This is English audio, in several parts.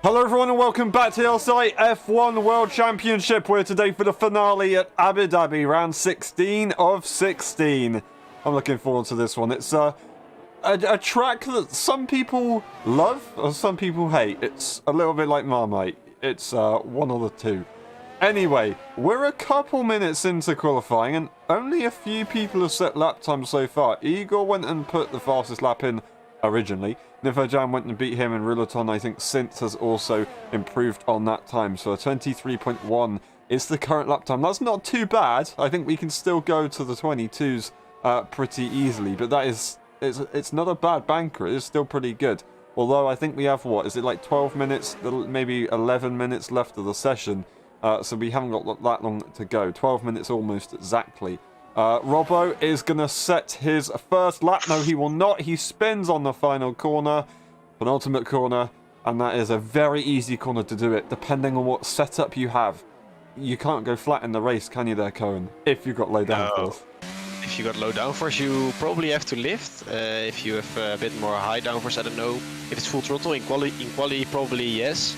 Hello everyone and welcome back to the LSI F1 World Championship. We're today for the finale at Abu Dhabi, round 16 of 16. I'm looking forward to this one. It's a track that some people love or some people hate. It's a little bit like Marmite. It's one of the two. Anyway, we're a couple minutes into qualifying and only a few people have set lap time so far. Igor went and put the fastest lap in originally. Nifojan went and beat him, and Rillaton, I think, since has also improved on that time. So a 23.1 is the current lap time. That's not too bad. I think we can still go to the 22s pretty easily, but that is it's not a bad banker. It is still pretty good. Although I think we have, what, is it like 12 minutes, maybe 11 minutes left of the session. So we haven't got that long to go. 12 minutes almost exactly. Robbo is going to set his first lap. No, he will not. He spins on the final corner, penultimate corner, and that is a very easy corner to do it, depending on what setup you have. You can't go flat in the race, can you there, Cohen? If you've got low downforce. If you got low downforce, you probably have to lift. If you have a bit more high downforce, I don't know if it's full throttle. In quali probably yes.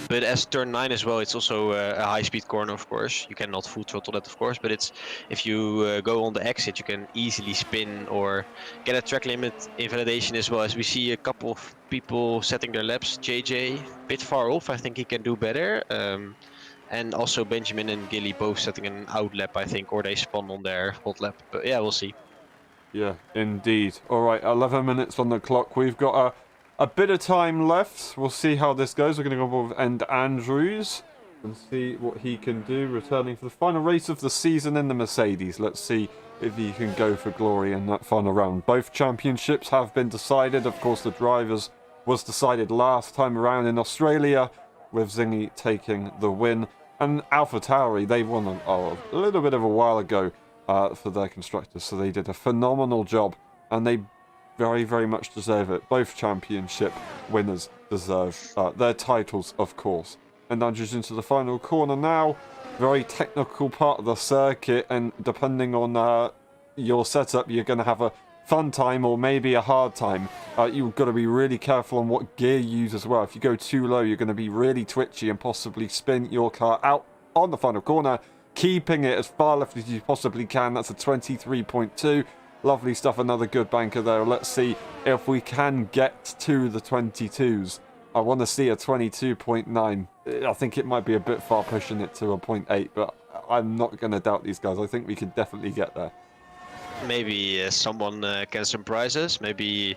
But as turn 9 as well, it's also a high-speed corner, of course. You cannot full throttle that, of course, but it's if you go on the exit, you can easily spin or get a track limit invalidation as well. As we see a couple of people setting their laps. JJ, a bit far off. I think he can do better. And also Benjamin and Gilly both setting an out lap, I think, or they spawn on their hot lap. But yeah, we'll see. Yeah, indeed. All right, 11 minutes on the clock. We've got a bit of time left. We'll see how this goes. We're going to go with End Andrews and see what he can do, returning for the final race of the season in the Mercedes. Let's see if he can go for glory in that final round. Both championships have been decided. Of course, the drivers was decided last time around in Australia, with Zingy taking the win. And AlphaTauri, they won a little bit of a while ago for their constructors, so they did a phenomenal job, and they very, very much deserve it. Both championship winners deserve their titles, of course. And Andrews into the final corner now. Very technical part of the circuit, and depending on your setup, you're going to have a fun time or maybe a hard time. You've got to be really careful on what gear you use as well. If you go too low, you're going to be really twitchy and possibly spin your car out on the final corner, keeping it as far left as you possibly can. That's a 23.2. Lovely stuff, another good banker there. Let's see if we can get to the 22s. I want to see a 22.9. I think it might be a bit far pushing it to a 0.8, but I'm not going to doubt these guys. I think we can definitely get there. Maybe someone can surprise us. Maybe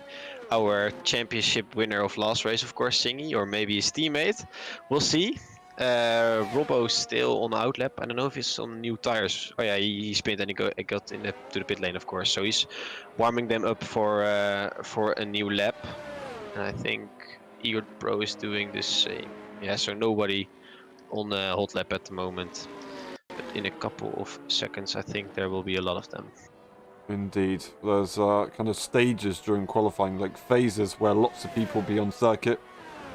our championship winner of last race, of course, Singy, or maybe his teammate. We'll see. Robbo's still on the outlap. I don't know if he's on new tires. Oh yeah, he spinned and he got to the pit lane, of course. So he's warming them up for a new lap. And I think Igor Pro is doing the same. Yeah, so nobody on the hot lap at the moment. But in a couple of seconds, I think there will be a lot of them. Indeed. There's kind of stages during qualifying, like phases where lots of people will be on circuit.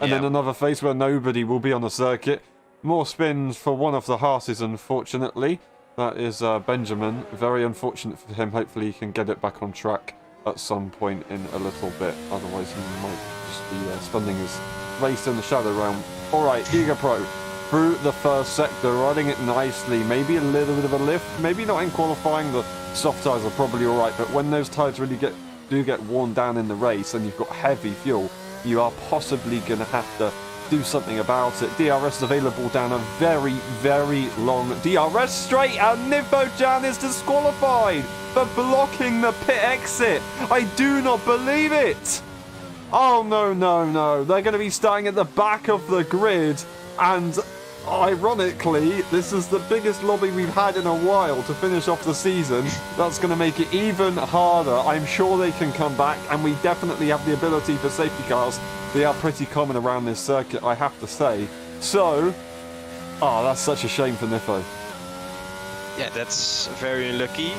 And then another phase where nobody will be on the circuit. More spins for one of the Haas's, unfortunately. That is Benjamin. Very unfortunate for him. Hopefully he can get it back on track at some point in a little bit. Otherwise he might just be spending his race in the shadow realm. Alright, Giga Pro through the first sector, riding it nicely. Maybe a little bit of a lift. Maybe not in qualifying. The soft tyres are probably alright. But when those tyres really do get worn down in the race and you've got heavy fuel, you are possibly going to have to do something about it. DRS is available down a very, very long DRS straight, and Nifojan is disqualified for blocking the pit exit. I do not believe it. Oh, no, no, no. They're going to be starting at the back of the grid, and ironically, this is the biggest lobby we've had in a while to finish off the season. That's going to make it even harder. I'm sure they can come back, and we definitely have the ability for safety cars. They are pretty common around this circuit, I have to say. So, that's such a shame for Nifo. Yeah, that's very unlucky.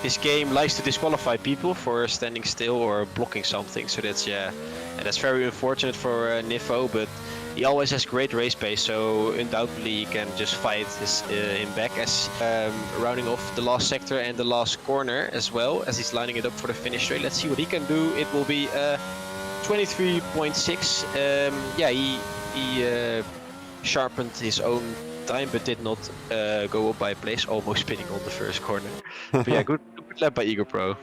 This game likes to disqualify people for standing still or blocking something. So that's very unfortunate for Nifo, but he always has great race pace, so undoubtedly he can just fight him back as rounding off the last sector and the last corner as well as he's lining it up for the finish straight. Let's see what he can do. It will be 23.6. Yeah, he sharpened his own time, but did not go up by a place, almost spinning on the first corner. But yeah, good lap by Eager Pro.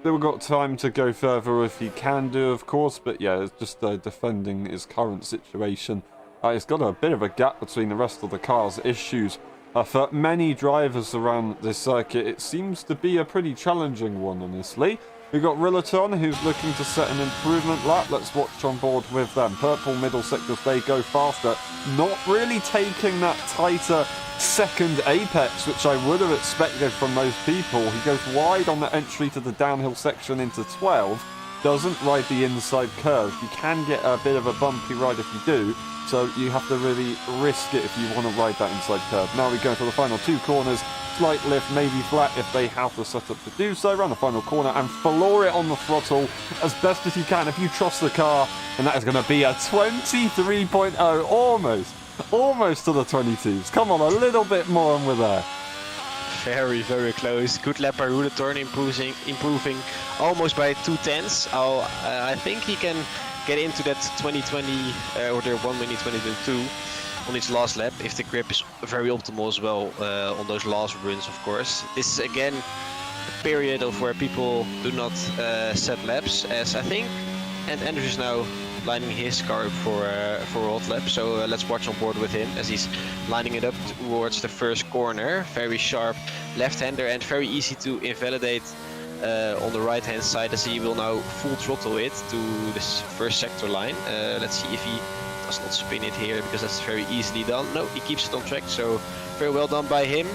Still got time to go further if he can do, of course, but yeah, it's just defending his current situation. He's got a bit of a gap between the rest of the cars. Issues for many drivers around this circuit. It seems to be a pretty challenging one, honestly. We've got Rillaton, who's looking to set an improvement lap. Let's watch on board with them. Purple middle sectors, they go faster. Not really taking that tighter second apex, which I would have expected from those people. He goes wide on the entry to the downhill section into 12. Doesn't ride the inside curve. You can get a bit of a bumpy ride if you do. So you have to really risk it if you want to ride that inside curve. Now we go for the final two corners. Slight lift, maybe flat if they have the setup to do so. Around the final corner and floor it on the throttle as best as you can if you trust the car. And that is going to be a 23.0, almost to the 22s. Come on, a little bit more and we're there. Very, very close. Good lap by Rillaton, improving almost by 2/10. I think he can get into that 2020 or the 1 minute 2022 on his last lap if the grip is very optimal as well on those last runs, of course. This is again a period of where people do not set laps, as I think, and Andrews is now lining his car up for a hot lap. So let's watch on board with him as he's lining it up towards the first corner. Very sharp left-hander and very easy to invalidate on the right hand side, as he will now full throttle it to this first sector line. Let's see if he does not spin it here, because that's very easily done. No, he keeps it on track, so very well done by him.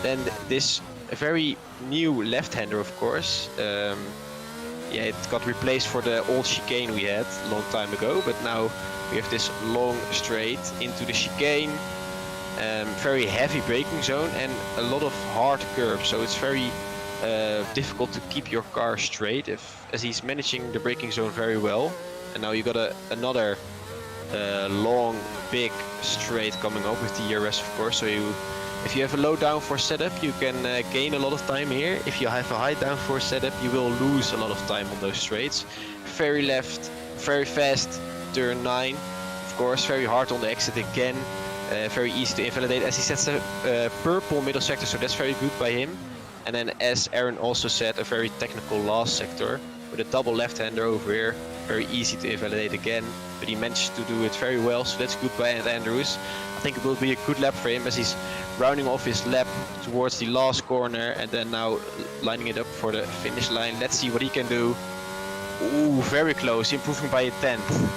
Then this very new left-hander, of course. Yeah, it got replaced for the old chicane we had a long time ago, but now we have this long straight into the chicane. Very heavy braking zone and a lot of hard curbs, so it's very difficult to keep your car straight as he's managing the braking zone very well. And now you got another long big straight coming up with the ERS, of course, so if you have a low downforce setup, you can gain a lot of time here. If you have a high downforce setup, you will lose a lot of time on those straights. Very left, very fast, turn 9, of course, very hard on the exit again. Very easy to invalidate as he sets a purple middle sector, so that's very good by him. And then, as Aaron also said, a very technical last sector with a double left-hander over here. Very easy to invalidate again, but he managed to do it very well, so that's good by Andrews. I think it will be a good lap for him as he's rounding off his lap towards the last corner and then now lining it up for the finish line. Let's see what he can do. Ooh, very close, improving by a 10th.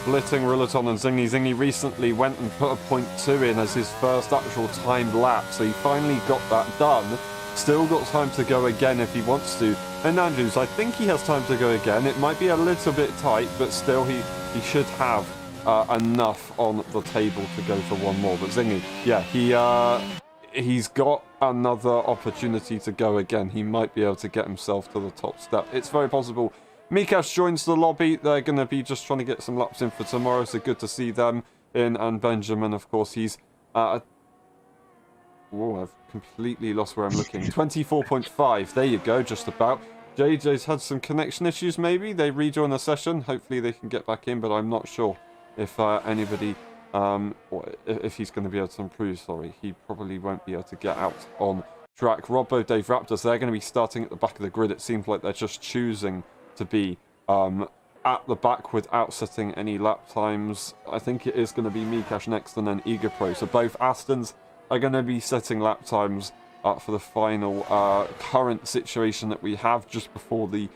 Splitting Rillaton and Zingy. Zingy recently went and put a 0.2 in as his first actual timed lap, so he finally got that done. Still got time to go again if he wants to. And Andrews, I think he has time to go again. It might be a little bit tight, but still he should have enough on the table to go for one more. But Zingy, yeah, he's got another opportunity to go again. He might be able to get himself to the top step. It's very possible. Mikash joins the lobby. They're going to be just trying to get some laps in for tomorrow, so good to see them in. And Benjamin, of course, he's... oh, I've completely lost where I'm looking. 24.5. There you go, just about. JJ's had some connection issues, maybe. They rejoin the session. Hopefully they can get back in, but I'm not sure if anybody... or if he's going to be able to improve, sorry. He probably won't be able to get out on track. Robbo, Dave Raptors, they're going to be starting at the back of the grid. It seems like they're just choosing to be at the back without setting any lap times. I think it is going to be Mikash next and then Eager Pro. So both Astons are going to be setting lap times for the final current situation that we have just before the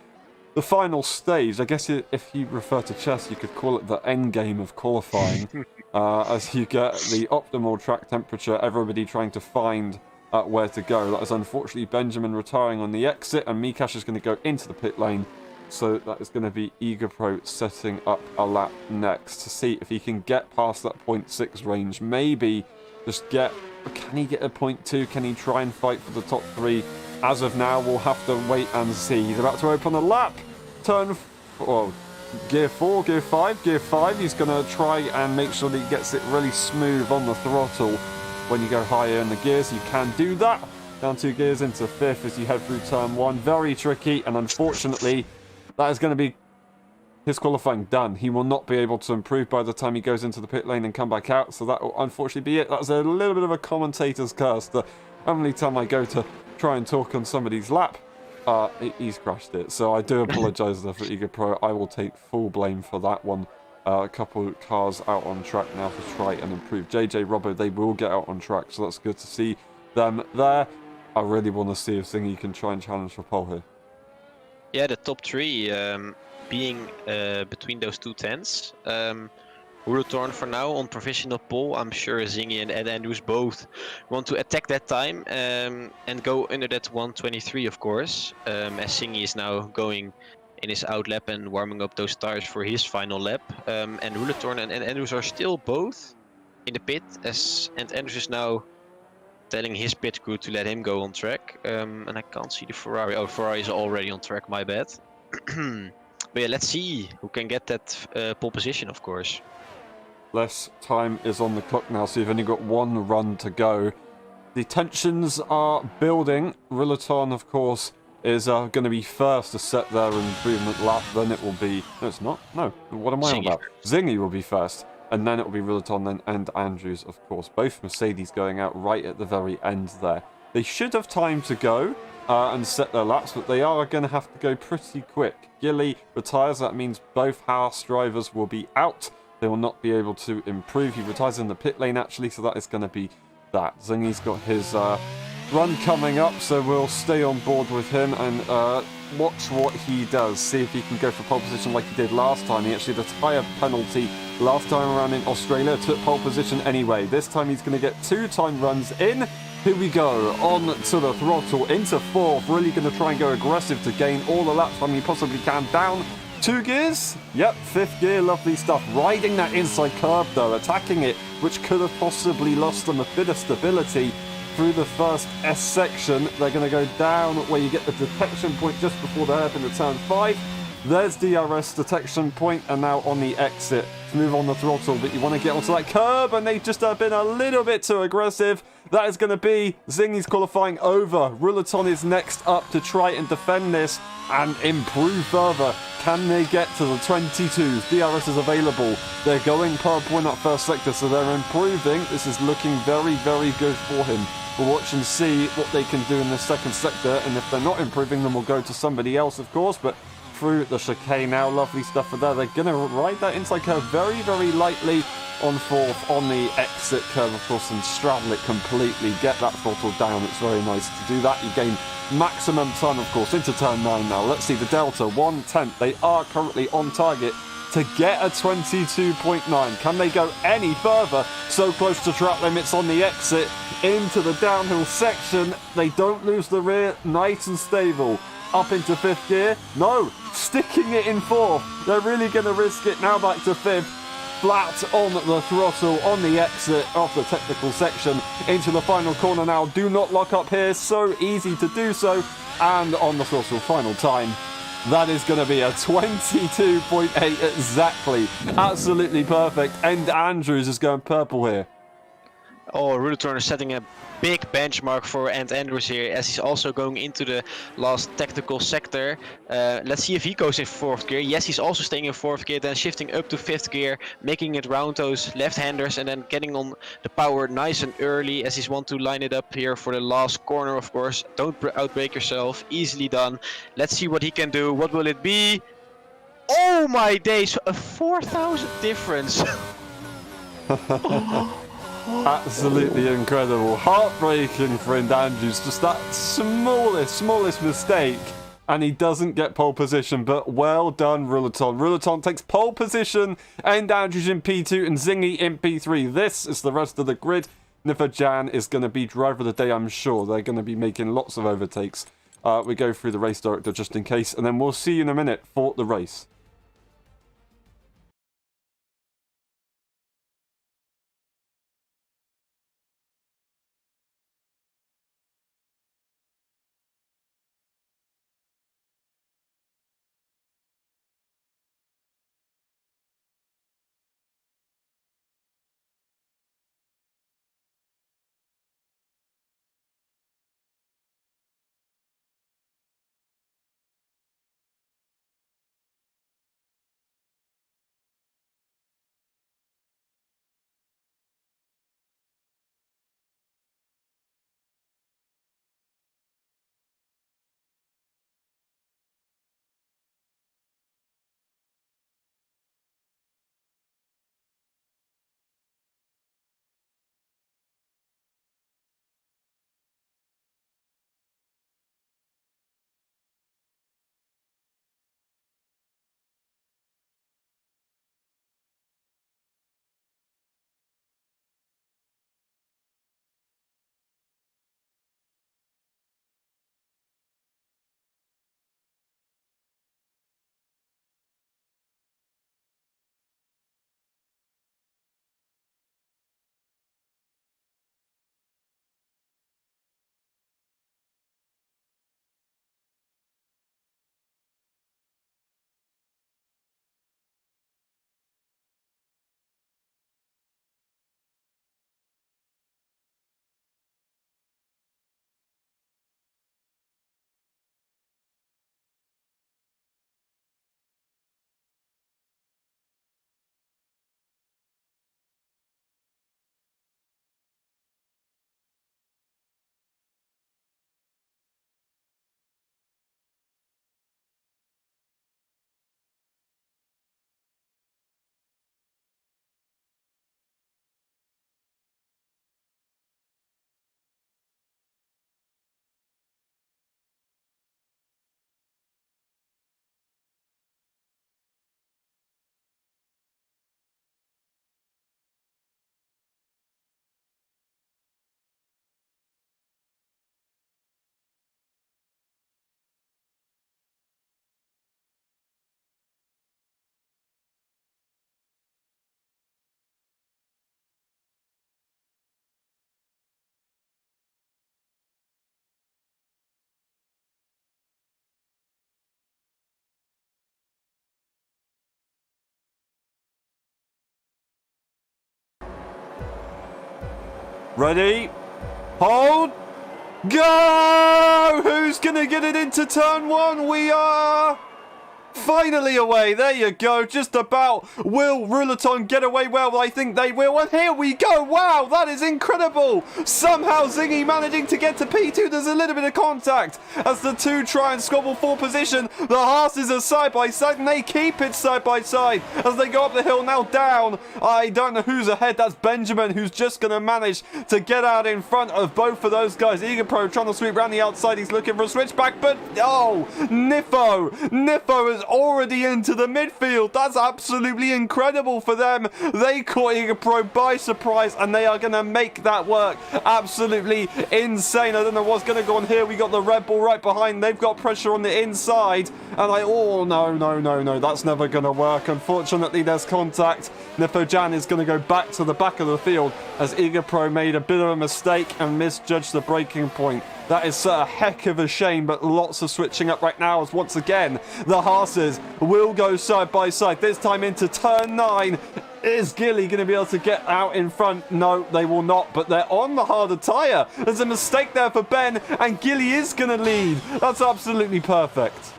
final stage. I guess if you refer to chess, you could call it the end game of qualifying, as you get the optimal track temperature, everybody trying to find where to go. That is unfortunately Benjamin retiring on the exit, and Mikash is going to go into the pit lane. So that is going to be Eager Pro setting up a lap next to see if he can get past that 0.6 range. Maybe just get... Can he get a 0.2? Can he try and fight for the top 3? As of now, we'll have to wait and see. He's about to open a lap. Gear 4, Gear 5, Gear 5. He's going to try and make sure that he gets it really smooth on the throttle. When you go higher in the gears, you can do that. Down 2 gears into 5th as you head through turn 1. Very tricky, and unfortunately, that is going to be his qualifying done. He will not be able to improve by the time he goes into the pit lane and come back out, so that will unfortunately be it. That's a little bit of a commentator's curse. The only time I go to try and talk on somebody's lap, he's crashed it. So I do apologise for Ego Pro. I will take full blame for that one. A couple of cars out on track now to try and improve. JJ, Robbo, they will get out on track, so that's good to see them there. I really want to see if Zingy can try and challenge for pole here. Yeah, the top three being between those two tents. Ruletorn for now on provisional pole. I'm sure Zingy and Ed Andrews both want to attack that time and go under that 123, of course. As Zingy is now going in his out lap and warming up those tires for his final lap. And Ruletorn and Ed Andrews are still both in the pit, as Ed Andrews is now telling his pit crew to let him go on track. And I can't see the Ferrari. Oh, Ferrari is already on track, my bad. But yeah, let's see who can get that pole position, of course. Less time is on the clock now, so you've only got one run to go. The tensions are building. Ruleton, of course, is going to be first to set their improvement lap. Then it will be... No, it's not. No. What am I on about? Zingy will be first. And then it will be Ruleton then and Andrews, of course. Both Mercedes going out right at the very end there. They should have time to go and set their laps, but they are going to have to go pretty quick. Gilly retires. That means both Haas drivers will be out. They will not be able to improve. He retires in the pit lane, actually, so that is going to be that. Zingy's got his run coming up, so we'll stay on board with him and watch what he does. See if he can go for pole position like he did last time. He actually had a tyre penalty last time around in Australia, took pole position anyway. This time he's going to get 2-time runs in. Here we go, on to the throttle, into fourth. Really going to try and go aggressive to gain all the lap time he possibly can. Down 2 gears? Yep, 5th gear, lovely stuff. Riding that inside curve though, attacking it, which could have possibly lost them a bit of stability through the first S section. They're going to go down where you get the detection point just before the hairpin of turn 5. There's DRS detection point, and now on the exit to move on the throttle, but you want to get onto that curb, and they've just been a little bit too aggressive. That is going to be Zingy's qualifying over. Ruleton is next up to try and defend this and improve further. Can they get to the 22s? DRS is available. They're going purple in that first sector, so they're improving. This is looking very, very good for him. We'll watch and see what they can do in the second sector, and if they're not improving, then we'll go to somebody else, of course, but through the chicane now, lovely stuff for there. They're going to ride that inside curve very, very lightly on fourth on the exit curve, of course, and straddle it completely. Get that throttle down. It's very nice to do that. You gain maximum time, of course, into turn 9 now. Let's see the delta, 1/10. They are currently on target to get a 22.9. Can they go any further? So close to track limits on the exit into the downhill section. They don't lose the rear, nice and stable. Up into 5th gear. No, sticking it in 4th. They're really going to risk it now. Back to 5th. Flat on the throttle on the exit of the technical section into the final corner now. Do not lock up here. So easy to do so. And on the throttle, final time. That is going to be a 22.8 exactly. Absolutely perfect. And Andrews is going purple here. Oh, Ruletorn is setting a big benchmark for Ant Andrews here, as he's also going into the last tactical sector. Let's see if he goes in 4th gear. Yes, he's also staying in 4th gear, then shifting up to 5th gear, making it round those left-handers and then getting on the power nice and early, as he's want to line it up here for the last corner, of course. Don't outbrake yourself. Easily done. Let's see what he can do. What will it be? Oh my days, a 4,000 difference. Absolutely incredible. Heartbreaking for Andrews. Just that smallest mistake. And he doesn't get pole position. But well done, Ruleton. Ruleton takes pole position. And Andrews in P2 and Zingy in P3. This is the rest of the grid. Jan is going to be driver of the day, I'm sure. They're going to be making lots of overtakes. We go through the race director just in case. And then we'll see you in a minute for the race. Ready? Hold. Go! Who's going to get it into turn 1? We are... finally away. There you go. Just about. Will Rouleton get away? Well, I think they will. And here we go. Wow, that is incredible. Somehow Zingy managing to get to P2. There's a little bit of contact as the two try and squabble for position. The horses are side by side and they keep it side by side as they go up the hill now down. I don't know who's ahead. That's Benjamin who's just going to manage to get out in front of both of those guys. Eager Pro trying to sweep around the outside. He's looking for a switchback, but oh, Niffo is already into the midfield. That's absolutely incredible for them. They caught Eager Pro by surprise and they are going to make that work. Absolutely insane. I don't know what's going to go on here. We got the Red Bull right behind. They've got pressure on the inside and oh no, that's never going to work. Unfortunately, there's contact. Nifojan is going to go back to the back of the field as Eager Pro made a bit of a mistake and misjudged the breaking point. That is a heck of a shame, but lots of switching up right now as once again the horses will go side by side. This time into turn 9. Is Gilly going to be able to get out in front? No, they will not, but they're on the harder tyre. There's a mistake there for Ben, and Gilly is going to lead. That's absolutely perfect.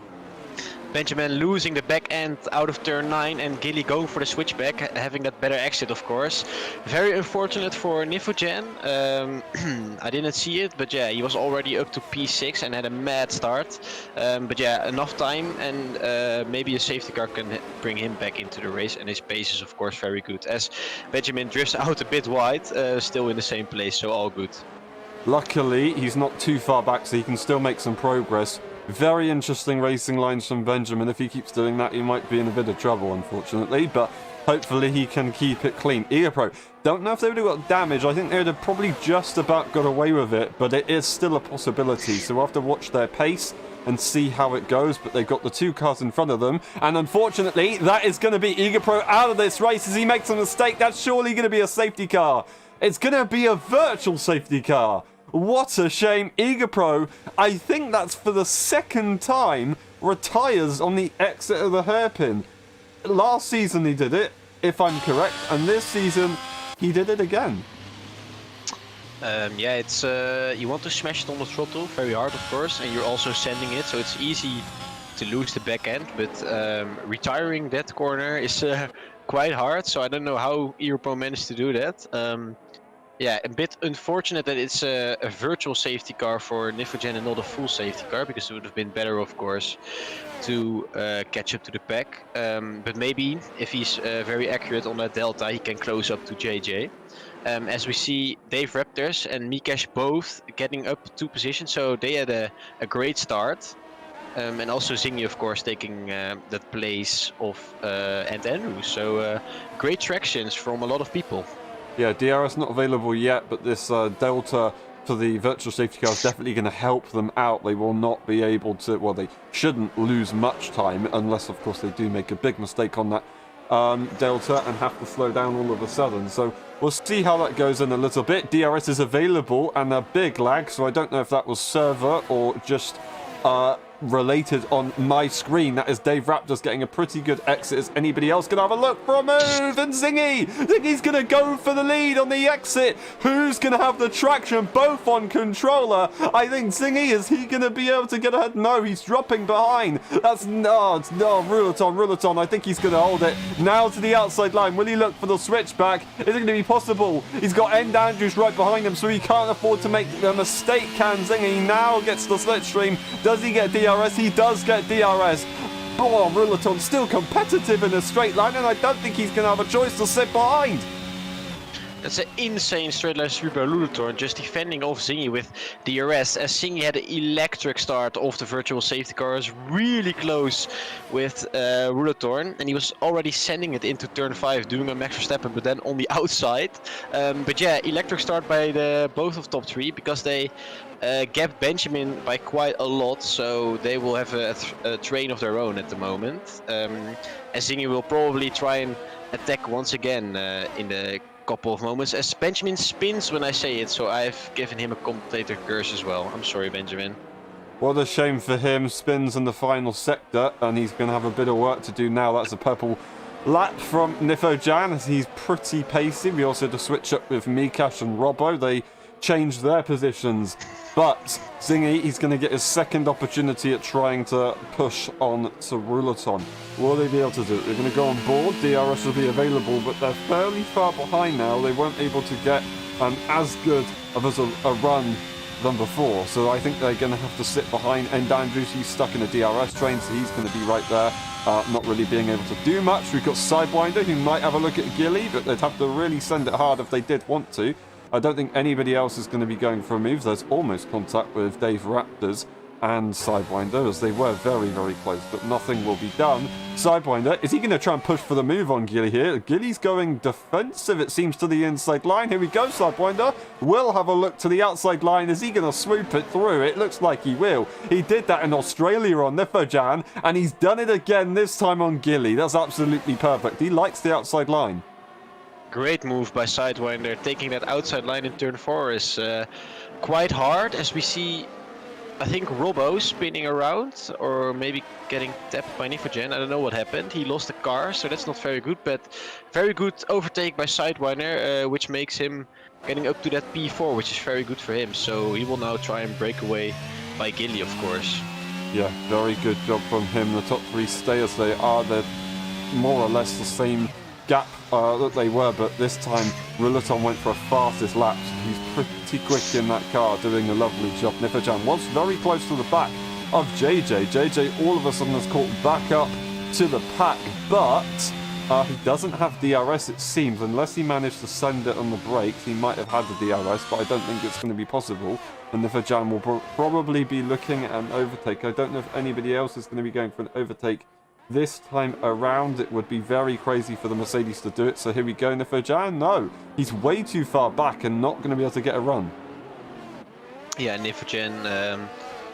Benjamin losing the back end out of turn 9 and Gilly going for the switchback, having that better exit of course. Very unfortunate for Nifojan. I didn't see it, but yeah, he was already up to P6 and had a mad start. But yeah, enough time and maybe a safety car can bring him back into the race, and his pace is of course very good. As Benjamin drifts out a bit wide, still in the same place, so all good. Luckily, he's not too far back, so he can still make some progress. Very interesting racing lines from Benjamin. If he keeps doing that, he might be in a bit of trouble, unfortunately. But hopefully he can keep it clean. Eager Pro, don't know if they would have got damage. I think they would have probably just about got away with it. But it is still a possibility. So we'll have to watch their pace and see how it goes. But they've got the two cars in front of them. And unfortunately, that is going to be Eager Pro out of this race as he makes a mistake. That's surely going to be a safety car. It's going to be a virtual safety car. What a shame. Eager Pro, I think that's for the second time, retires on the exit of the hairpin. Last season he did it, if I'm correct, and this season he did it again. Yeah, it's you want to smash it on the throttle very hard, of course, and you're also sending it, so it's easy to lose the back end, but retiring that corner is quite hard, so I don't know how Eager Pro managed to do that. Yeah, a bit unfortunate that it's a virtual safety car for Nifojan and not a full safety car, because it would have been better, of course, to catch up to the pack. But maybe if he's very accurate on that delta, he can close up to JJ. As we see, Dave Raptors and Mikesh both getting up 2 positions, so they had a great start. And also Zingy, of course, taking that place of and Andrews. So great tractions from a lot of people. Yeah, DRS not available yet, but this Delta for the virtual safety car is definitely going to help them out. They will not be able to, well, they shouldn't lose much time, unless, of course, they do make a big mistake on that Delta and have to slow down all of a sudden. So we'll see how that goes in a little bit. DRS is available and a big lag, so I don't know if that was server or just related on my screen. That is Dave Raptors getting a pretty good exit. Is anybody else going to have a look for a move? And Zingy's going to go for the lead on the exit. Who's going to have the traction? Both on controller. I think Zingy, is he going to be able to get ahead? No, he's dropping behind. That's no, Rouleton. I think he's going to hold it. Now to the outside line. Will he look for the switchback? Is it going to be possible? He's got End Andrews right behind him, so he can't afford to make a mistake. Can Zingy now gets the slipstream? Does he get DRS? He does get DRS. Oh, Rouleton still competitive in a straight line, and I don't think he's going to have a choice to sit behind. That's an insane straight line sweep by Rouleton, just defending off Zingy with DRS, as Zingy had an electric start off the virtual safety cars, really close with Rouleton, and he was already sending it into turn 5, doing a Max Verstappen, but then on the outside. But yeah, electric start by both of top 3, because they gapped Benjamin by quite a lot, so they will have a train of their own at the moment. And Zingy will probably try and attack once again in the couple of moments, as Benjamin spins when I say it, so I've given him a commentator curse as well. I'm sorry, Benjamin. What a shame for him. Spins in the final sector, and he's going to have a bit of work to do now. That's a purple lap from Nifojan, as he's pretty pacey. We also had to switch up with Mikash and Robbo. They changed their positions. But Zingy, he's going to get his second opportunity at trying to push on to Ruleton. Will they be able to do it? They're going to go on board. DRS will be available, but they're fairly far behind now. They weren't able to get as good of a run than before. So I think they're going to have to sit behind. And Andrews, he's stuck in a DRS train, so he's going to be right there, not really being able to do much. We've got Sidewinder, who might have a look at Gilly, but they'd have to really send it hard if they did want to. I don't think anybody else is going to be going for a move. There's almost contact with Dave Raptors and Sidewinder, as they were very, very close, but nothing will be done. Sidewinder, is he going to try and push for the move on Gilly here? Gilly's going defensive, it seems, to the inside line. Here we go, Sidewinder will have a look to the outside line. Is he going to swoop it through? It looks like he will. He did that in Australia on Nifojan, and he's done it again this time on Gilly. That's absolutely perfect. He likes the outside line. Great move by Sidewinder. Taking that outside line in turn 4 is quite hard, as we see, I think, Robbo spinning around, or maybe getting tapped by Nifojan. I don't know what happened. He lost the car, so that's not very good, but very good overtake by Sidewinder, which makes him getting up to that P4, which is very good for him. So he will now try and break away by Gilly, of course. Yeah, very good job from him. The top 3 stay as they are. They're more or less the same gap that they were, but this time Ruleton went for a fastest lap. He's pretty quick in that car, doing a lovely job. Nifojan was very close to the back of JJ. JJ all of a sudden has caught back up to the pack, but he doesn't have DRS, it seems. Unless he managed to send it on the brakes, he might have had the DRS, but I don't think it's going to be possible. And Nifojan will probably be looking at an overtake. I don't know if anybody else is going to be going for an overtake this time around. It would be very crazy for the Mercedes to do it. So here we go, Nifojan. No, he's way too far back and not going to be able to get a run. Yeah, Nifojan,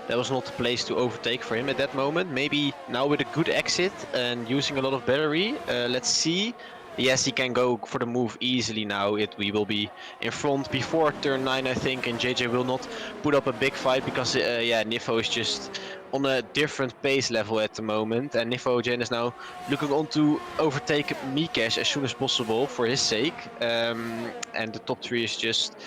that was not the place to overtake for him at that moment. Maybe now with a good exit and using a lot of battery. Let's see. Yes, he can go for the move easily now. We will be in front before turn 9, I think, and JJ will not put up a big fight because, yeah, Nifo is just on a different pace level at the moment, and Nifojan is now looking on to overtake Mikesh as soon as possible for his sake. And the top 3 is just,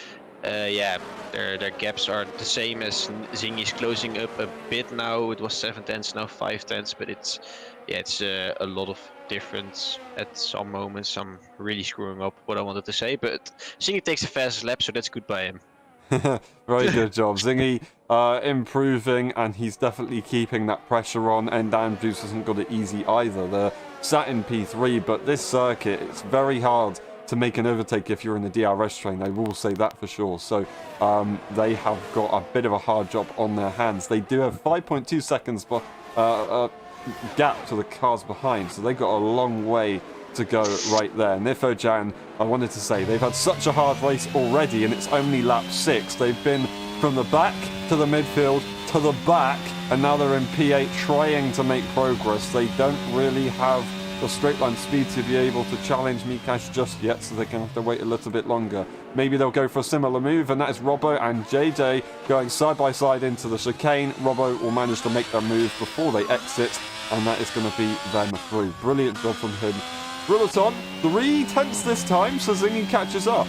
yeah, their gaps are the same as Zingy's closing up a bit now. It was 7 tenths, now 5 tenths, but it's, yeah, it's a lot of difference at some moments. I'm really screwing up what I wanted to say, but Zingy takes the fastest lap, so that's good by him. Very good job. Zingy improving, and he's definitely keeping that pressure on, and Andrews hasn't got it easy either. They're sat in P3, but this circuit, it's very hard to make an overtake if you're in the DRS train. I will say that for sure. So they have got a bit of a hard job on their hands. They do have 5.2 seconds gap to the cars behind, so they've got a long way to go right there. Nifojan, I wanted to say, they've had such a hard race already, and it's only lap 6. They've been from the back to the midfield to the back, and now they're in P8 trying to make progress. They don't really have the straight line speed to be able to challenge Mikash just yet, so they're going to have to wait a little bit longer. Maybe they'll go for a similar move, and that is Robbo and JJ going side by side into the chicane. Robbo will manage to make their move before they exit, and that is going to be them through. Brilliant job from him. Ruleton, 3 tenths this time, so Zingy catches up.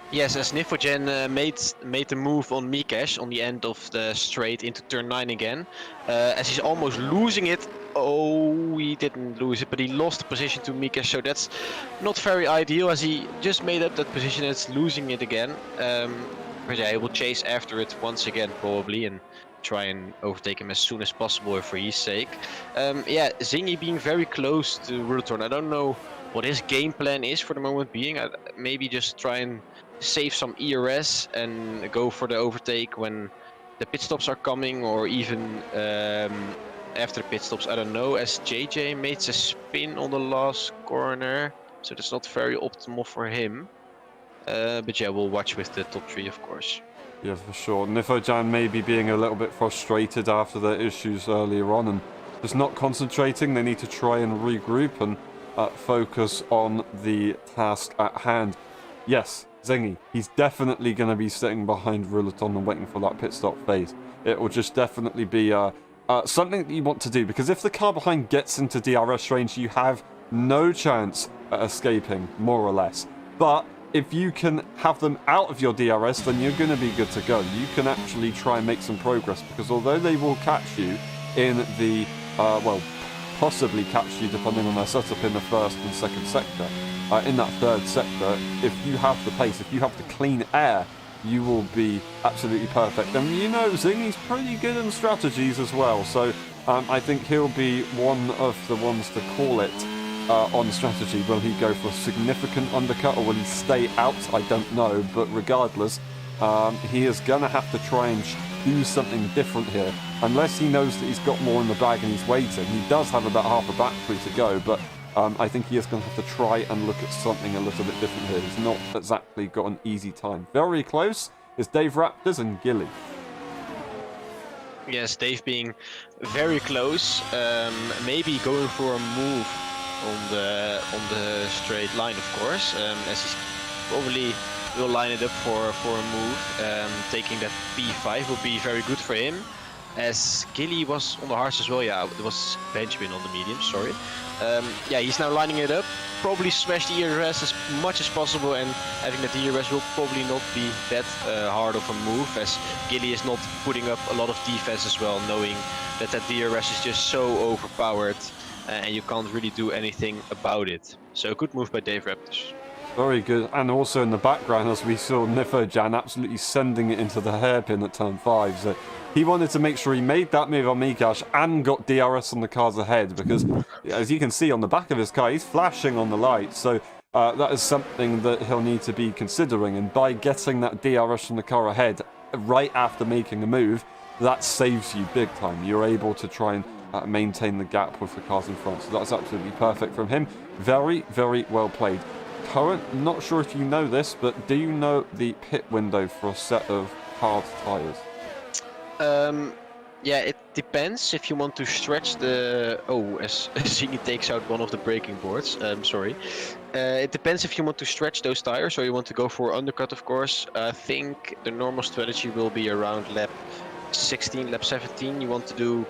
Yes, as Nifojan made the move on Mikesh on the end of the straight into turn 9 again. As he's almost losing it. Oh, he didn't lose it, but he lost the position to Mikesh, so that's not very ideal, as he just made up that position and it's losing it again. But yeah, he will chase after it once again probably and try and overtake him as soon as possible for his sake. Yeah, Zingy being very close to Ruleton. I don't know what his game plan is for the moment being. Maybe just try and save some ERS and go for the overtake when the pit stops are coming, or even after the pit stops, I don't know, as JJ made a spin on the last corner, so that's not very optimal for him. But yeah, we'll watch with the top 3, of course. Yeah, for sure. Nifojan may be being a little bit frustrated after their issues earlier on and just not concentrating. They need to try and regroup and focus on the task at hand. Yes, Zingy, he's definitely going to be sitting behind Ruleton and waiting for that pit stop phase. It will just definitely be something that you want to do, because if the car behind gets into DRS range, you have no chance at escaping, more or less. But if you can have them out of your DRS, then you're going to be good to go. You can actually try and make some progress, because although they will catch you in the, well, possibly catch you depending on their setup in the first and second sector, in that third sector, if you have the pace, if you have the clean air, you will be absolutely perfect. And you know, Zingy's pretty good in strategies as well, so I think he'll be one of the ones to call it on strategy. Will he go for a significant undercut, or will he stay out? I don't know, but regardless, he is going to have to try and do something different here. Unless he knows that he's got more in the bag and he's waiting. He does have about half a battery to go, but I think he is going to have to try and look at something a little bit different here. He's not exactly got an easy time. Very close is Dave Raptors and Gilly. Yes, Dave being very close, maybe going for a move on the straight line, of course, as he probably will line it up for a move. Taking that P5 will be very good for him, as Gilly was on the hards as well. Yeah, it was Benjamin on the medium, sorry. Yeah, he's now lining it up, probably smash the ERS as much as possible, and having that DRS will probably not be that hard of a move, as Gilly is not putting up a lot of defense as well, knowing that DRS is just so overpowered and you can't really do anything about it. So a good move by Dave Raptors. Very good, and also in the background, as we saw Nifojan absolutely sending it into the hairpin at turn 5. So he wanted to make sure he made that move on Mikash and got DRS on the cars ahead, because as you can see on the back of his car, he's flashing on the lights. So that is something that he'll need to be considering, and by getting that DRS from the car ahead right after making a move, that saves you big time. You're able to try and maintain the gap with the cars in front. So that's absolutely perfect from him. Very, very well played. Current, not sure if you know this, but do you know the pit window for a set of hard tyres? Yeah, it depends if you want to stretch the... Oh, as Ziggy takes out one of the braking boards, sorry. It depends if you want to stretch those tires or you want to go for undercut, of course. I think the normal strategy will be around lap 16, lap 17. You want to do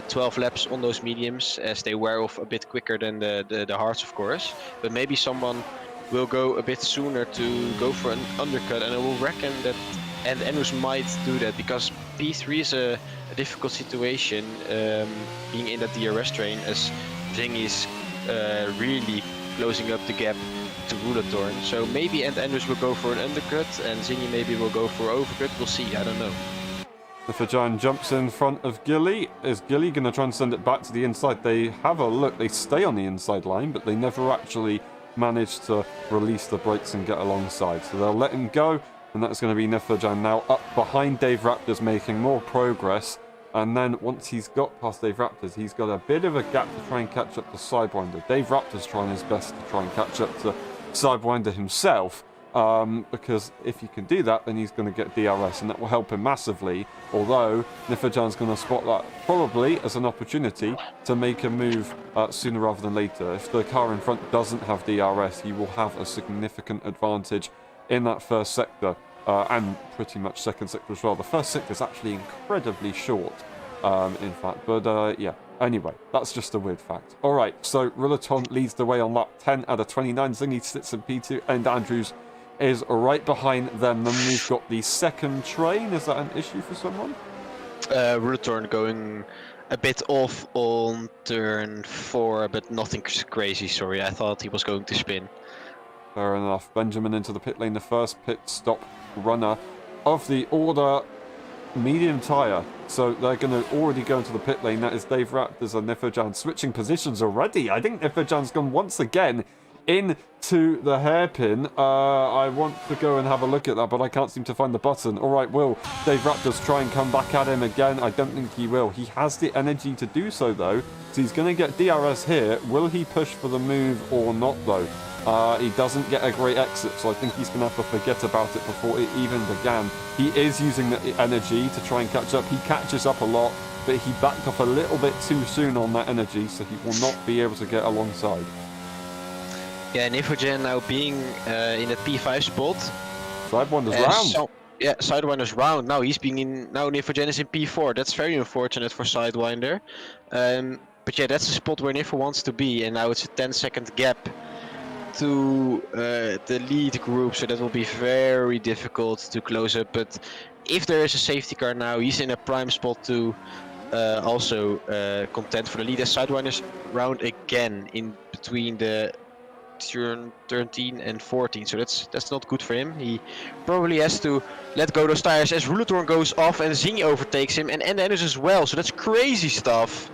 12 laps on those mediums, as they wear off a bit quicker than the hards, of course. But maybe someone will go a bit sooner to go for an undercut, and I will reckon that and Andrews might do that, because P3 is a difficult situation, being in that DRS train, as Zingy is really closing up the gap to Rulatorn. So maybe Andrews will go for an undercut and Zingy maybe will go for overcut. We'll see, I don't know. Nifojan jumps in front of Gilly. Is Gilly going to try and send it back to the inside? They have a look, they stay on the inside line, but they never actually manage to release the brakes and get alongside. So they'll let him go, and that's going to be Nifojan now up behind Dave Raptors, making more progress. And then once he's got past Dave Raptors, he's got a bit of a gap to try and catch up to Sidewinder. Dave Raptors trying his best to try and catch up to Sidewinder himself. Because if you can do that, then he's going to get DRS, and that will help him massively. Although Nifojan's going to spot that probably as an opportunity to make a move sooner rather than later. If the car in front doesn't have DRS, he will have a significant advantage in that first sector, and pretty much second sector as well. The first sector is actually incredibly short, in fact. But yeah, anyway, that's just a weird fact. All right, so Rulaton leads the way on lap 10 out of 29. Zingy sits in P2, and Andrews is right behind them. Then we've got the second train. Is that an issue for someone? Rulatorn going a bit off on turn 4, but nothing crazy, sorry. I thought he was going to spin. Fair enough. Benjamin into the pit lane, the first pit stop runner of the order. Medium tyre. So they're going to already go into the pit lane. That is Dave Raptors and Nifojan switching positions already. I think Nifojan's gone once again into the hairpin. I want to go and have a look at that, but I can't seem to find the button. All right, will Dave Raptors try and come back at him again? I don't think he will. He has the energy to do so, though. So he's going to get DRS here. Will he push for the move or not, though? He doesn't get a great exit, so I think he's going to have to forget about it before it even began. He is using the energy to try and catch up. He catches up a lot, but he backed off a little bit too soon on that energy, so he will not be able to get alongside. Yeah, Nifojan now being in a P5 spot. Sidewinder's round. So, yeah, Sidewinder's round. Now he's being in. Now Nifojan is in P4. That's very unfortunate for Sidewinder. But yeah, that's the spot where Niffer wants to be, and now it's a 10-second gap to the lead group, so that will be very difficult to close up. But if there is a safety car now, he's in a prime spot to also contend for the lead as Sidewinders round again in between the turn 13 and 14, so that's not good for him. He probably has to let go those tires as Roulatorn goes off and Zingy overtakes him, and Ennis as well, so that's crazy stuff.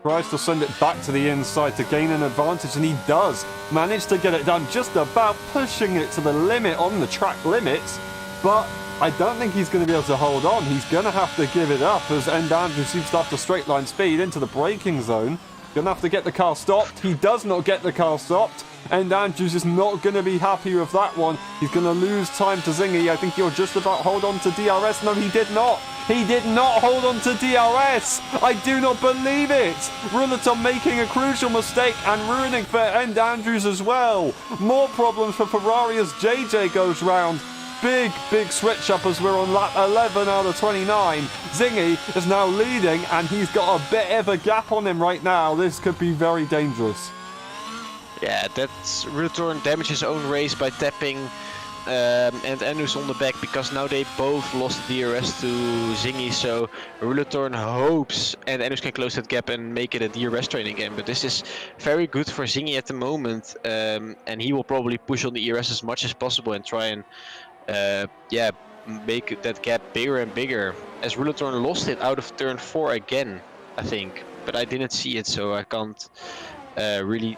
Tries to send it back to the inside to gain an advantage, and he does manage to get it done, just about pushing it to the limit on the track limits, but I don't think he's going to be able to hold on. He's going to have to give it up as Andrew seems to have to straight line speed into the braking zone. Going to have to get the car stopped. He does not get the car stopped, and Andrews is not going to be happy with that one. He's going to lose time to Zingy. I think he'll just about hold on to DRS. No, he did not. He did not hold on to DRS. I do not believe it. Roulatorn making a crucial mistake and ruining for Andrews as well. More problems for Ferrari as JJ goes round. Big switch up as we're on lap 11 out of 29. Zingy is now leading, and he's got a bit of a gap on him right now. This could be very dangerous. Yeah, that's Roulatorn damaged his own race by tapping and Andrews on the back, because now they both lost the DRS to Zingy, so Roulatorn hopes and Andrews can close that gap and make it a DRS training game. But this is very good for Zingy at the moment, and he will probably push on the ERS as much as possible and try and make that gap bigger and bigger, as Roulatorn lost it out of turn 4 again, I think, but I didn't see it, so I can't really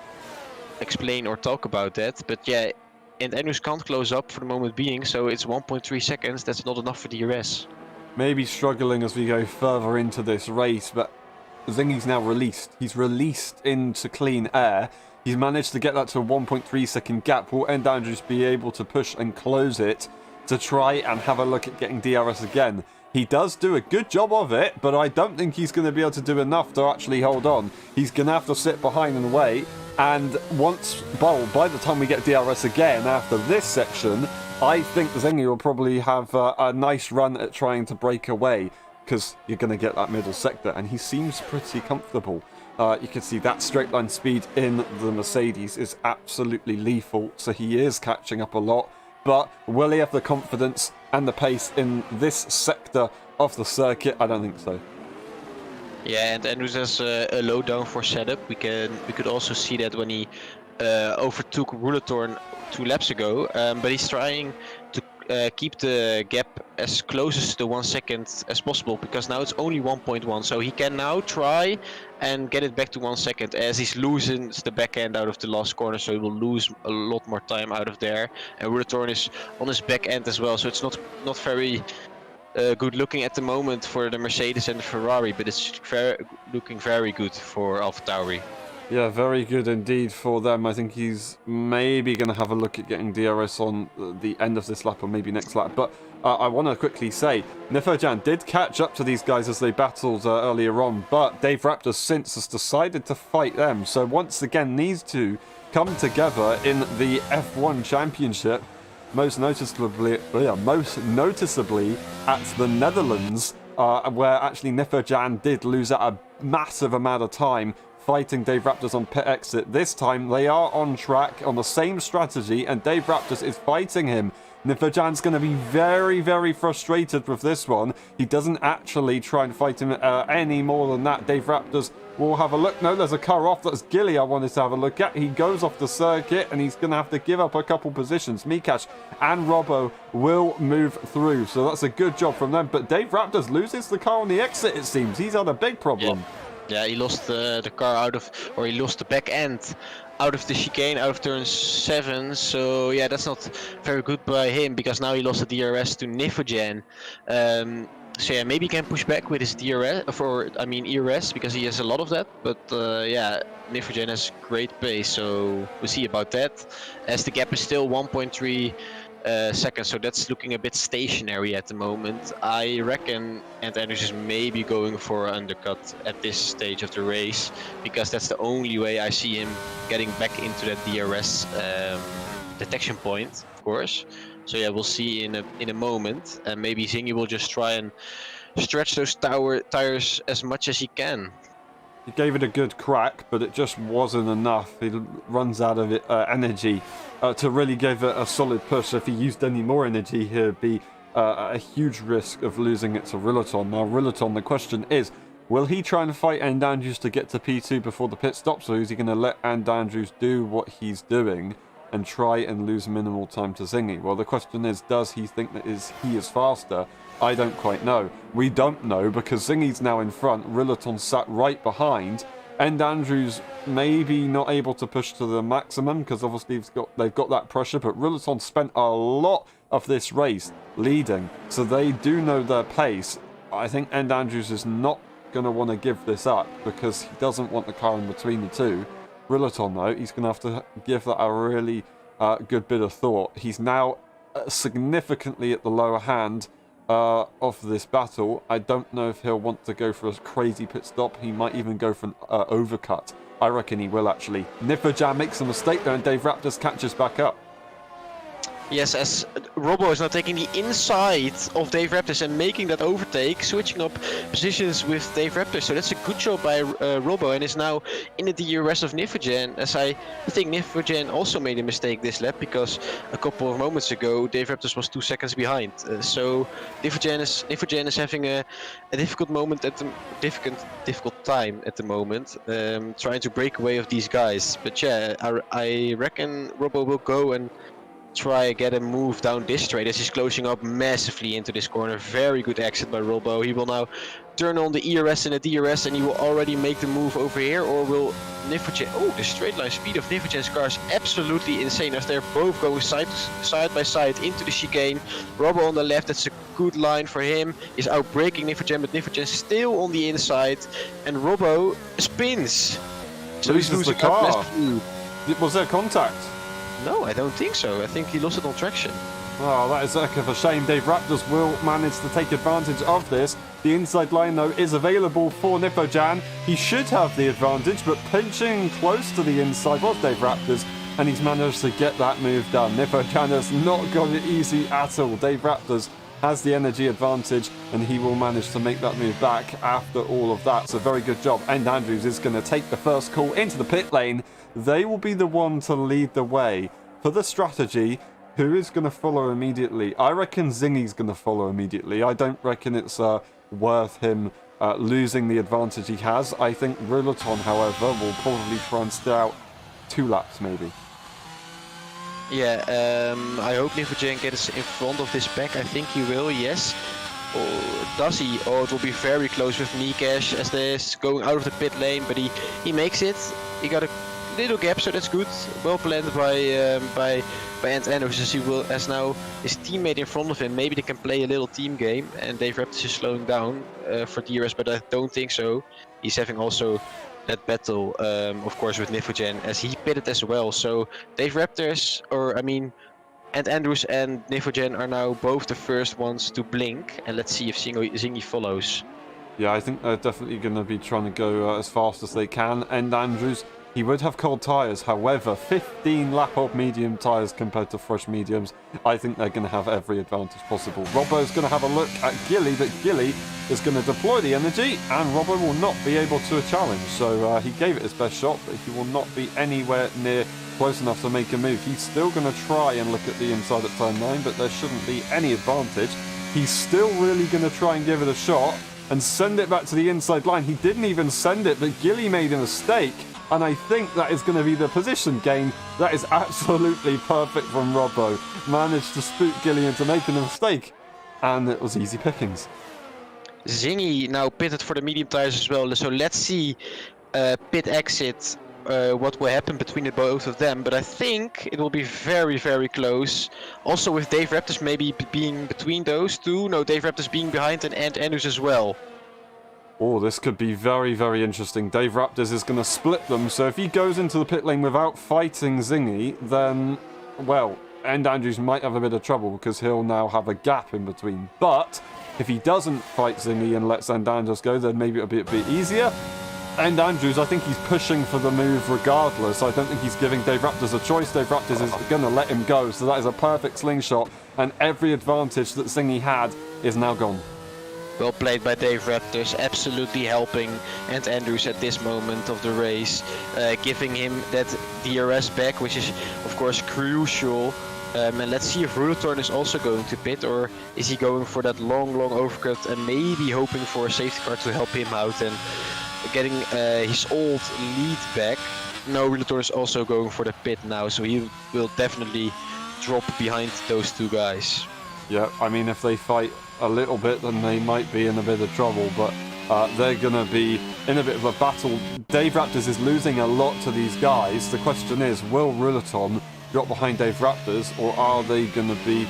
explain or talk about that. But yeah, and Andrews can't close up for the moment being, so it's 1.3 seconds. That's not enough for DRS. Maybe struggling as we go further into this race, but Zingy's now released. He's released into clean air. He's managed to get that to a 1.3 second gap. Will Andrews be able to push and close it to try and have a look at getting DRS again? He does do a good job of it, but I don't think he's going to be able to do enough to actually hold on. He's going to have to sit behind and wait. And by the time we get DRS again after this section, I think Zingy will probably have a nice run at trying to break away, because you're going to get that middle sector, and he seems pretty comfortable. You can see that straight line speed in the Mercedes is absolutely lethal, so he is catching up a lot. But will he have the confidence and the pace in this sector of the circuit? I don't think so. Yeah, and Andrews has a low downforce setup. We could also see that when he overtook Roulatorn 2 laps ago, but he's trying to keep the gap as close to 1 second as possible, because now it's only 1.1, so he can now try and get it back to 1 second, as he loses the back end out of the last corner, so he will lose a lot more time out of there. And Roulatorn is on his back end as well, so it's not very good looking at the moment for the Mercedes and the Ferrari, but it's looking very good for AlphaTauri. Yeah, very good indeed for them. I think he's maybe going to have a look at getting DRS on the end of this lap or maybe next lap. But I want to quickly say, Nifojan did catch up to these guys as they battled earlier on, but Dave Raptor since has decided to fight them. So once again, these two come together in the F1 Championship, most noticeably at the Netherlands, where actually Nifojan did lose out a massive amount of time fighting Dave Raptors on pit exit. This time they are on track on the same strategy, and Dave Raptors is fighting him. Nifojan's going to be very frustrated with this one. He doesn't actually try and fight him any more than that. Dave Raptors will have a look. No, there's a car off. That's Gilly I wanted to have a look at. He goes off the circuit, and he's going to have to give up a couple positions. Mikash and Robbo will move through, so that's a good job from them. But Dave Raptors loses the car on the exit, it seems. He's had a big problem. Yeah, he lost the car he lost the back end out of the chicane, out of turn 7. So yeah, that's not very good by him, because now he lost the DRS to Nifojan. So yeah, maybe he can push back with his ERS, because he has a lot of that. But yeah, Nifojan has great pace, so we'll see about that. As the gap is still 1.3 seconds, so that's looking a bit stationary at the moment. I reckon Andrews is maybe going for an undercut at this stage of the race, because that's the only way I see him getting back into that DRS detection point, of course. So yeah, we'll see in a moment, and maybe Zingy will just try and stretch those tires as much as he can. He gave it a good crack, but it just wasn't enough. He runs out of energy to really give it a solid push. If he used any more energy, he'd be a huge risk of losing it to Rillaton. Now, Rillaton, the question is, will he try and fight And Andrews to get to P2 before the pit stops, or is he going to let And Andrews do what he's doing and try and lose minimal time to Zingy? Well, the question is, does he think that he is faster? I don't quite know. We don't know because Zingy's now in front, Rillaton sat right behind, and Andrews maybe not able to push to the maximum because obviously they've got that pressure, but Rillaton spent a lot of this race leading, so they do know their pace. I think And Andrews is not going to want to give this up because he doesn't want the car in between the two. Rillaton, though, he's going to have to give that a really good bit of thought. He's now significantly at the lower hand of this battle. I don't know if he'll want to go for a crazy pit stop. He might even go for an overcut. I reckon he will, actually. Nifferjan makes a mistake there, and Dave Raptors catches back up. Yes, as Robbo is now taking the inside of Dave Raptors and making that overtake, switching up positions with Dave Raptors. So that's a good job by Robbo, and is now in the DRS of Nifferjan. As I think Nifferjan also made a mistake this lap, because a couple of moments ago Dave Raptors was 2 seconds behind. So Nifferjan is having a difficult moment at the difficult time at the moment, trying to break away of these guys. But yeah, I reckon Robbo will go and try get a move down this straight as he's closing up massively into this corner. Very good exit by Robbo. He will now turn on the ERS and the DRS, and he will already make the move over here, or will Nifferjan... Oh, the straight line speed of Nifferjan's car is absolutely insane as they're both going side by side into the chicane. Robbo on the left, that's a good line for him. He's outbraking Nifferjan, but Nifferjan still on the inside, and Robbo spins. So he's losing the car. up. Was there contact? No, I don't think so. I think he lost it on traction. Oh, that is a heck of a shame. Dave Raptors will manage to take advantage of this. The inside line, though, is available for Nifferjan. He should have the advantage, but pinching close to the inside was Dave Raptors, and he's managed to get that move done. Nifferjan has not got it easy at all. Dave Raptors has the energy advantage, and he will manage to make that move back after all of that. So very good job. And Andrews is going to take the first call into the pit lane. They will be the one to lead the way. For the strategy, who is going to follow immediately? I reckon Zingy's going to follow immediately. I don't reckon it's worth him losing the advantage he has. I think Rillaton, however, will probably try and stay out 2 laps, maybe. Yeah, I hope Nifferjan gets in front of this pack. I think he will, yes. Or does he? Oh, it will be very close with Nikash as this going out of the pit lane, but he makes it. He got a little gap, so that's good. Well planned by And Andrews, as he has now his teammate in front of him. Maybe they can play a little team game, and Dave Raptors is slowing down for DRS, but I don't think so. He's having also that battle, of course, with Nifferjan, as he pitted as well. So Dave Raptors, And Andrews and Nifferjan are now both the first ones to blink, and let's see if Zingy follows. Yeah, I think they're definitely going to be trying to go as fast as they can. And Andrews, he would have cold tyres, however, 15 lap of medium tyres compared to fresh mediums. I think they're going to have every advantage possible. Robbo's going to have a look at Gilly, but Gilly is going to deploy the energy, and Robbo will not be able to challenge. So he gave it his best shot, but he will not be anywhere near close enough to make a move. He's still going to try and look at the inside at turn 9, but there shouldn't be any advantage. He's still really going to try and give it a shot and send it back to the inside line. He didn't even send it, but Gilly made a mistake. And I think that is going to be the position gain. That is absolutely perfect from Robbo. Managed to spook Gilly into making a mistake. And it was easy pickings. Zingy now pitted for the medium tires as well. So let's see pit exit, what will happen between the both of them. But I think it will be very, very close. Also with Dave Raptors maybe being between those two. No, Dave Raptors being behind and Andrews as well. Oh, this could be very, very interesting. Dave Raptors is going to split them, so if he goes into the pit lane without fighting Zingy, then, well, And Andrews might have a bit of trouble because he'll now have a gap in between. But if he doesn't fight Zingy and lets And Andrews go, then maybe it'll be a bit easier. And Andrews, I think he's pushing for the move regardless. I don't think he's giving Dave Raptors a choice. Dave Raptors is going to let him go, so that is a perfect slingshot, and every advantage that Zingy had is now gone. Well played by Dave Raptors, absolutely helping and Andrews at this moment of the race, giving him that DRS back, which is of course crucial. And let's see if Rulatorn is also going to pit, or is he going for that long overcut and maybe hoping for a safety car to help him out and getting his old lead back. No, Rulatorn is also going for the pit now, so he will definitely drop behind those two guys. Yeah, I mean, if they fight a little bit, then they might be in a bit of trouble, but they're going to be in a bit of a battle. Dave Raptors is losing a lot to these guys. The question is, will Rulaton drop behind Dave Raptors, or are they going to be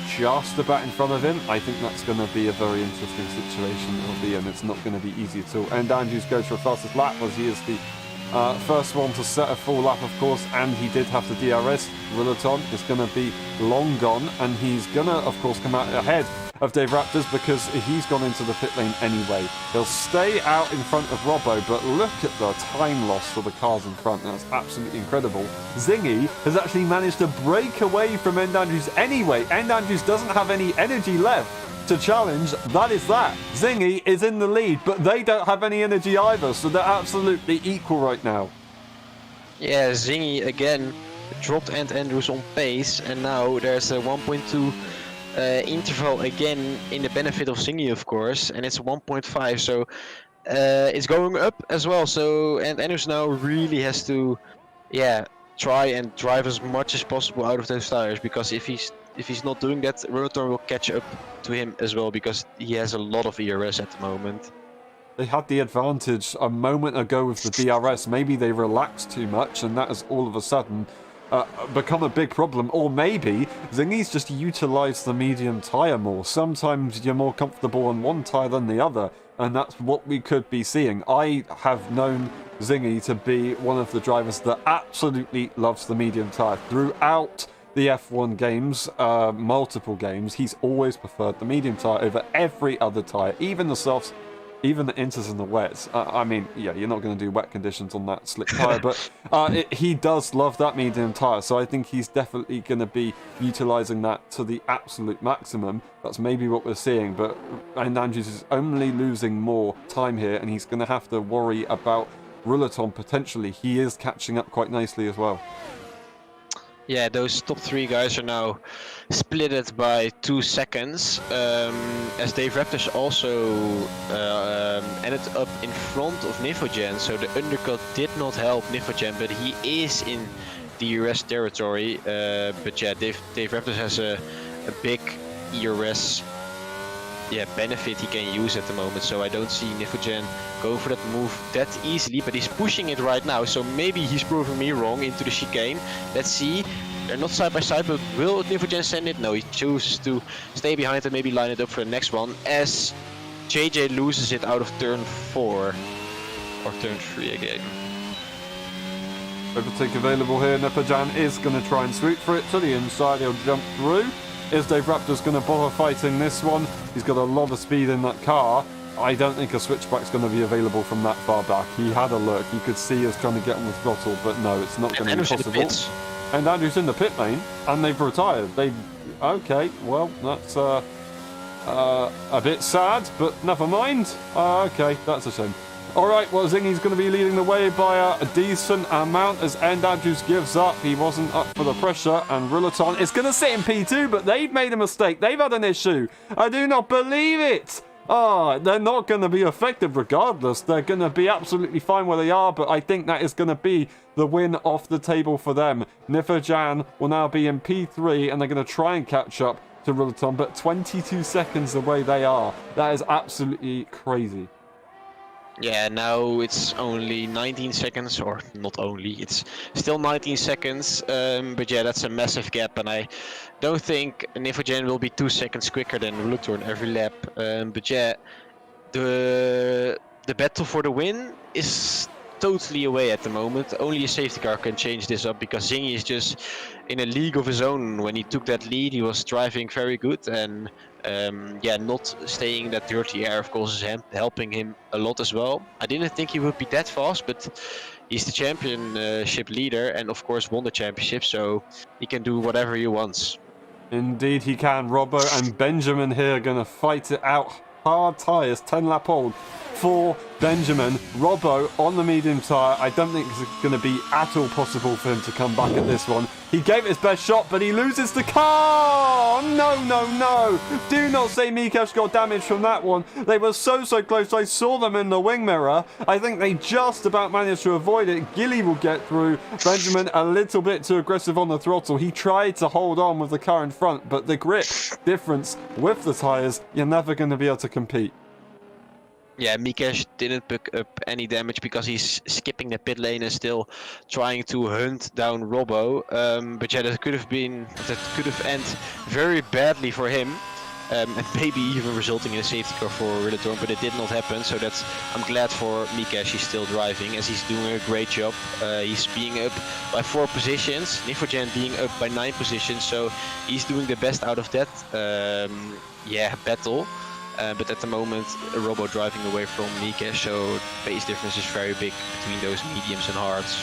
just about in front of him? I think that's going to be a very interesting situation to be in. It's not going to be easy at all. And Andrews goes for fastest lap, as he is the first one to set a full lap, of course, and he did have the DRS. Rulaton is going to be long gone, and he's going to, of course, come out ahead of Dave Raptors because he's gone into the pit lane anyway. He'll stay out in front of Robbo, but look at the time loss for the cars in front. That's absolutely incredible. Zingy has actually managed to break away from End Andrews anyway. End Andrews doesn't have any energy left to challenge. That is that. Zingy is in the lead, but they don't have any energy either, so they're absolutely equal right now. Yeah, Zingy again dropped End Andrews on pace, and now there's a 1.2 interval again in the benefit of Zingy, of course, and it's 1.5, so it's going up as well. So End Andrews now really has to, try and drive as much as possible out of those tires, because if he's not doing that, Rulatorn will catch up to him as well, because he has a lot of ERS at the moment. They had the advantage a moment ago with the DRS. Maybe they relaxed too much, and that has all of a sudden become a big problem. Or maybe Zingy's just utilised the medium tyre more. Sometimes you're more comfortable on one tyre than the other, and that's what we could be seeing. I have known Zingy to be one of the drivers that absolutely loves the medium tyre. Throughout the F1 games, multiple games, he's always preferred the medium tyre over every other tyre, even the softs, even the inters and the wets. I mean, yeah, you're not going to do wet conditions on that slick tyre, but he does love that medium tyre, so I think he's definitely going to be utilising that to the absolute maximum. That's maybe what we're seeing, but Andrews is only losing more time here, and he's going to have to worry about Rulaton potentially. He is catching up quite nicely as well. Yeah, those top three guys are now splitted by 2 seconds, as Dave Raptors also ended up in front of Nifogen, so the undercut did not help Nifogen, but he is in the ERS territory. But yeah, Dave Raptors has a big ERS benefit he can use at the moment, so I don't see Nifogen go for that move that easily, but he's pushing it right now, so maybe he's proving me wrong into the chicane. Let's see. They're not side by side, but will Nifogen send it? No, he chooses to stay behind and maybe line it up for the next one, as JJ loses it out of turn 4 or turn 3 again. Overtake available here. Nifogen is going to try and sweep for it to the inside. He'll jump through. Is Dave Raptors going to bother fighting this one? He's got a lot of speed in that car. I don't think a switchback's going to be available from that far back. He had a look. You could see us trying to get on the throttle, but no, it's not going to be possible. And Andrew's in the pit lane, and they've retired. Okay, well, that's a bit sad, but never mind. Okay, that's a shame. All right, well, Zingy's going to be leading the way by a decent amount as End Andrews gives up. He wasn't up for the pressure, and Rulaton is going to sit in P2, but they've made a mistake. They've had an issue. I do not believe it. They're not going to be affected regardless. They're going to be absolutely fine where they are, but I think that is going to be the win off the table for them. Nifogen will now be in P3, and they're going to try and catch up to Rulaton, but 22 seconds away they are. That is absolutely crazy. Yeah, now it's only 19 seconds, or not only, it's still 19 seconds, but yeah, that's a massive gap, and I don't think Nifogen will be 2 seconds quicker than Rulatorn every lap, but yeah, the battle for the win is totally away at the moment. Only a safety car can change this up, because Zingy is just in a league of his own. When he took that lead, he was driving very good, and not staying in that dirty air, of course, is helping him a lot as well. I didn't think he would be that fast, but he's the championship leader and, of course, won the championship, so he can do whatever he wants. Indeed he can. Robbo and Benjamin here are going to fight it out hard tyres, 10 lap old for Benjamin. Robbo on the medium tyre. I don't think it's going to be at all possible for him to come back at this one. He gave it his best shot, but he loses the car. No, no, no. Do not say Mikesh got damage from that one. They were so close. I saw them in the wing mirror. I think they just about managed to avoid it. Gilly will get through. Benjamin a little bit too aggressive on the throttle. He tried to hold on with the car in front, but the grip difference with the tyres, you're never going to be able to compete. Yeah, Mikesh didn't pick up any damage because he's skipping the pit lane and still trying to hunt down Robbo. But yeah, that could have ended very badly for him, and maybe even resulting in a safety car for Rillatorn. But it did not happen, so I'm glad for Mikesh. He's still driving, as he's doing a great job. He's being up by 4 positions, Nifogen being up by 9 positions, so he's doing the best out of that battle. But at the moment, Robbo driving away from Mikesh, so pace difference is very big between those mediums and hards.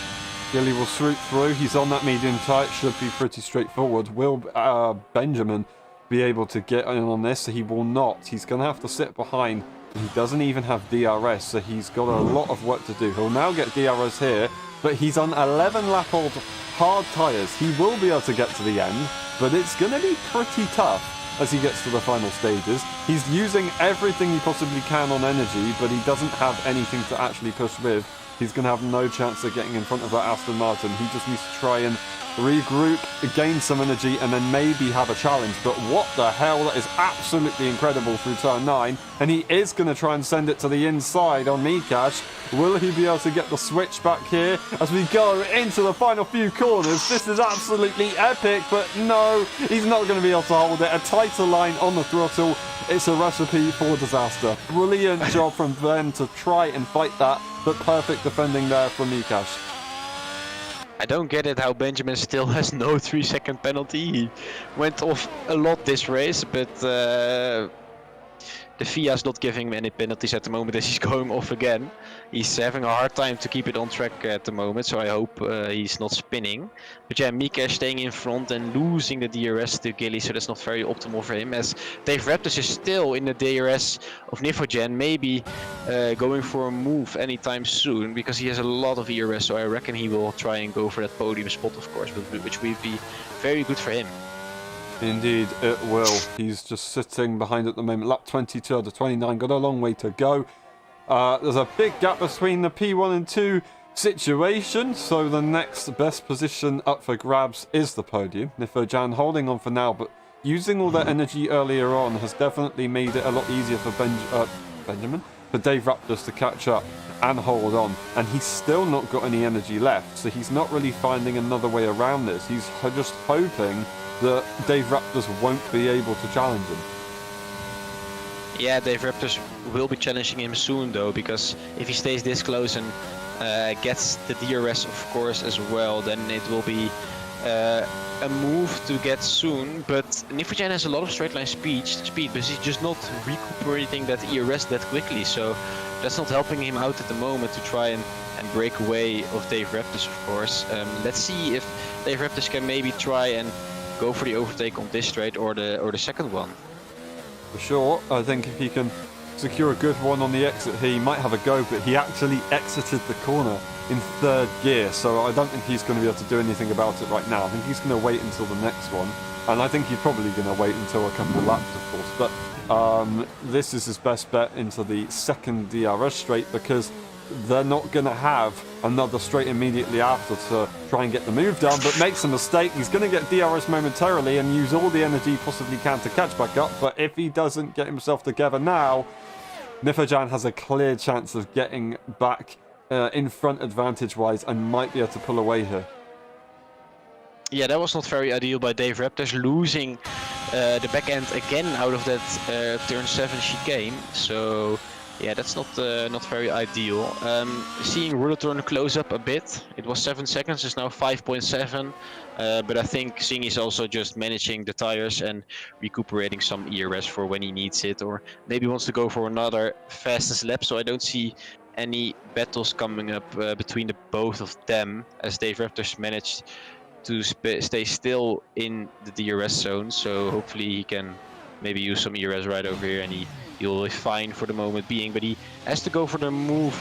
Gilly will swoop through. He's on that medium tight. Should be pretty straightforward. Will Benjamin be able to get in on this? He will not. He's going to have to sit behind. He doesn't even have DRS, so he's got a lot of work to do. He'll now get DRS here, but he's on 11 lap old hard tyres. He will be able to get to the end, but it's going to be pretty tough as he gets to the final stages. He's using everything he possibly can on energy, but he doesn't have anything to actually push with. He's going to have no chance of getting in front of that Aston Martin. He just needs to try and regroup, gain some energy, and then maybe have a challenge. But what the hell, that is absolutely incredible through turn 9, and he is going to try and send it to the inside on Mikesh. Will he be able to get the switch back here as we go into the final few corners? This is absolutely epic, but no, he's not going to be able to hold it. A tighter line on the throttle, it's a recipe for disaster. Brilliant job from Ben to try and fight that, but perfect defending there from Mikesh. I don't get it how Benjamin still has no 3-second penalty. He went off a lot this race, but the FIA is not giving him any penalties at the moment as he's going off again. He's having a hard time to keep it on track at the moment, so I hope he's not spinning. But yeah, Mikesh staying in front and losing the DRS to Gilly, so that's not very optimal for him, as Dave Raptors is still in the DRS of Nifogen, maybe going for a move anytime soon, because he has a lot of ERS, so I reckon he will try and go for that podium spot, of course, which would be very good for him. Indeed, it will. He's just sitting behind at the moment. Lap 22 out of 29. Got a long way to go. There's a big gap between the P1 and 2 situation. So the next best position up for grabs is the podium. Nifogen holding on for now, but using all that energy earlier on has definitely made it a lot easier for Benjamin, for Dave Raptors to catch up and hold on. And he's still not got any energy left. So he's not really finding another way around this. He's just hoping that Dave Raptors won't be able to challenge him. Yeah, Dave Raptors will be challenging him soon though, because if he stays this close and gets the DRS of course as well, then it will be a move to get soon. But Nifogen has a lot of straight line speed, but he's just not recuperating that ERS that quickly, so that's not helping him out at the moment to try and break away of Dave Raptors, of course. Let's see if Dave Raptors can maybe try and go for the overtake on this straight or the second one. For sure, I think if he can secure a good one on the exit here, he might have a go, but he actually exited the corner in 3rd gear, so I don't think he's going to be able to do anything about it right now. I think he's going to wait until the next one, and I think he's probably going to wait until a couple of laps, of course, but this is his best bet into the 2nd DRS straight, because they're not going to have another straight immediately after to try and get the move done, but makes a mistake. He's going to get DRS momentarily and use all the energy he possibly can to catch back up, but if he doesn't get himself together now, Nifogen has a clear chance of getting back in front advantage-wise and might be able to pull away here. Yeah, that was not very ideal by Dave Raptors, losing the back end again out of that turn 7 chicane, so yeah, that's not very ideal. Seeing Rillatorn close up a bit, it was 7 seconds, it's now 5.7, but I think seeing he's also just managing the tires and recuperating some ERS for when he needs it, or maybe wants to go for another fastest lap, so I don't see any battles coming up between the both of them, as Dave Raptors managed to stay still in the DRS zone, so hopefully he can maybe use some ERS right over here, and he He'll be fine for the moment being, but he has to go for the move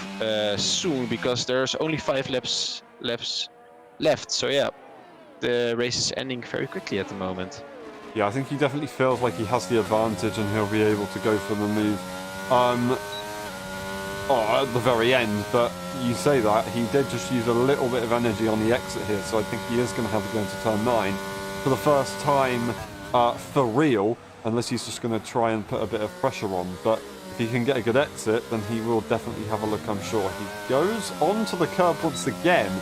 soon because there's only 5 laps left. So yeah, the race is ending very quickly at the moment. Yeah, I think he definitely feels like he has the advantage and he'll be able to go for the move at the very end. But you say that, he did just use a little bit of energy on the exit here, so I think he is going to have to go into turn 9 for the first time for real, unless he's just going to try and put a bit of pressure on. But if he can get a good exit, then he will definitely have a look, I'm sure. He goes onto the curb once again,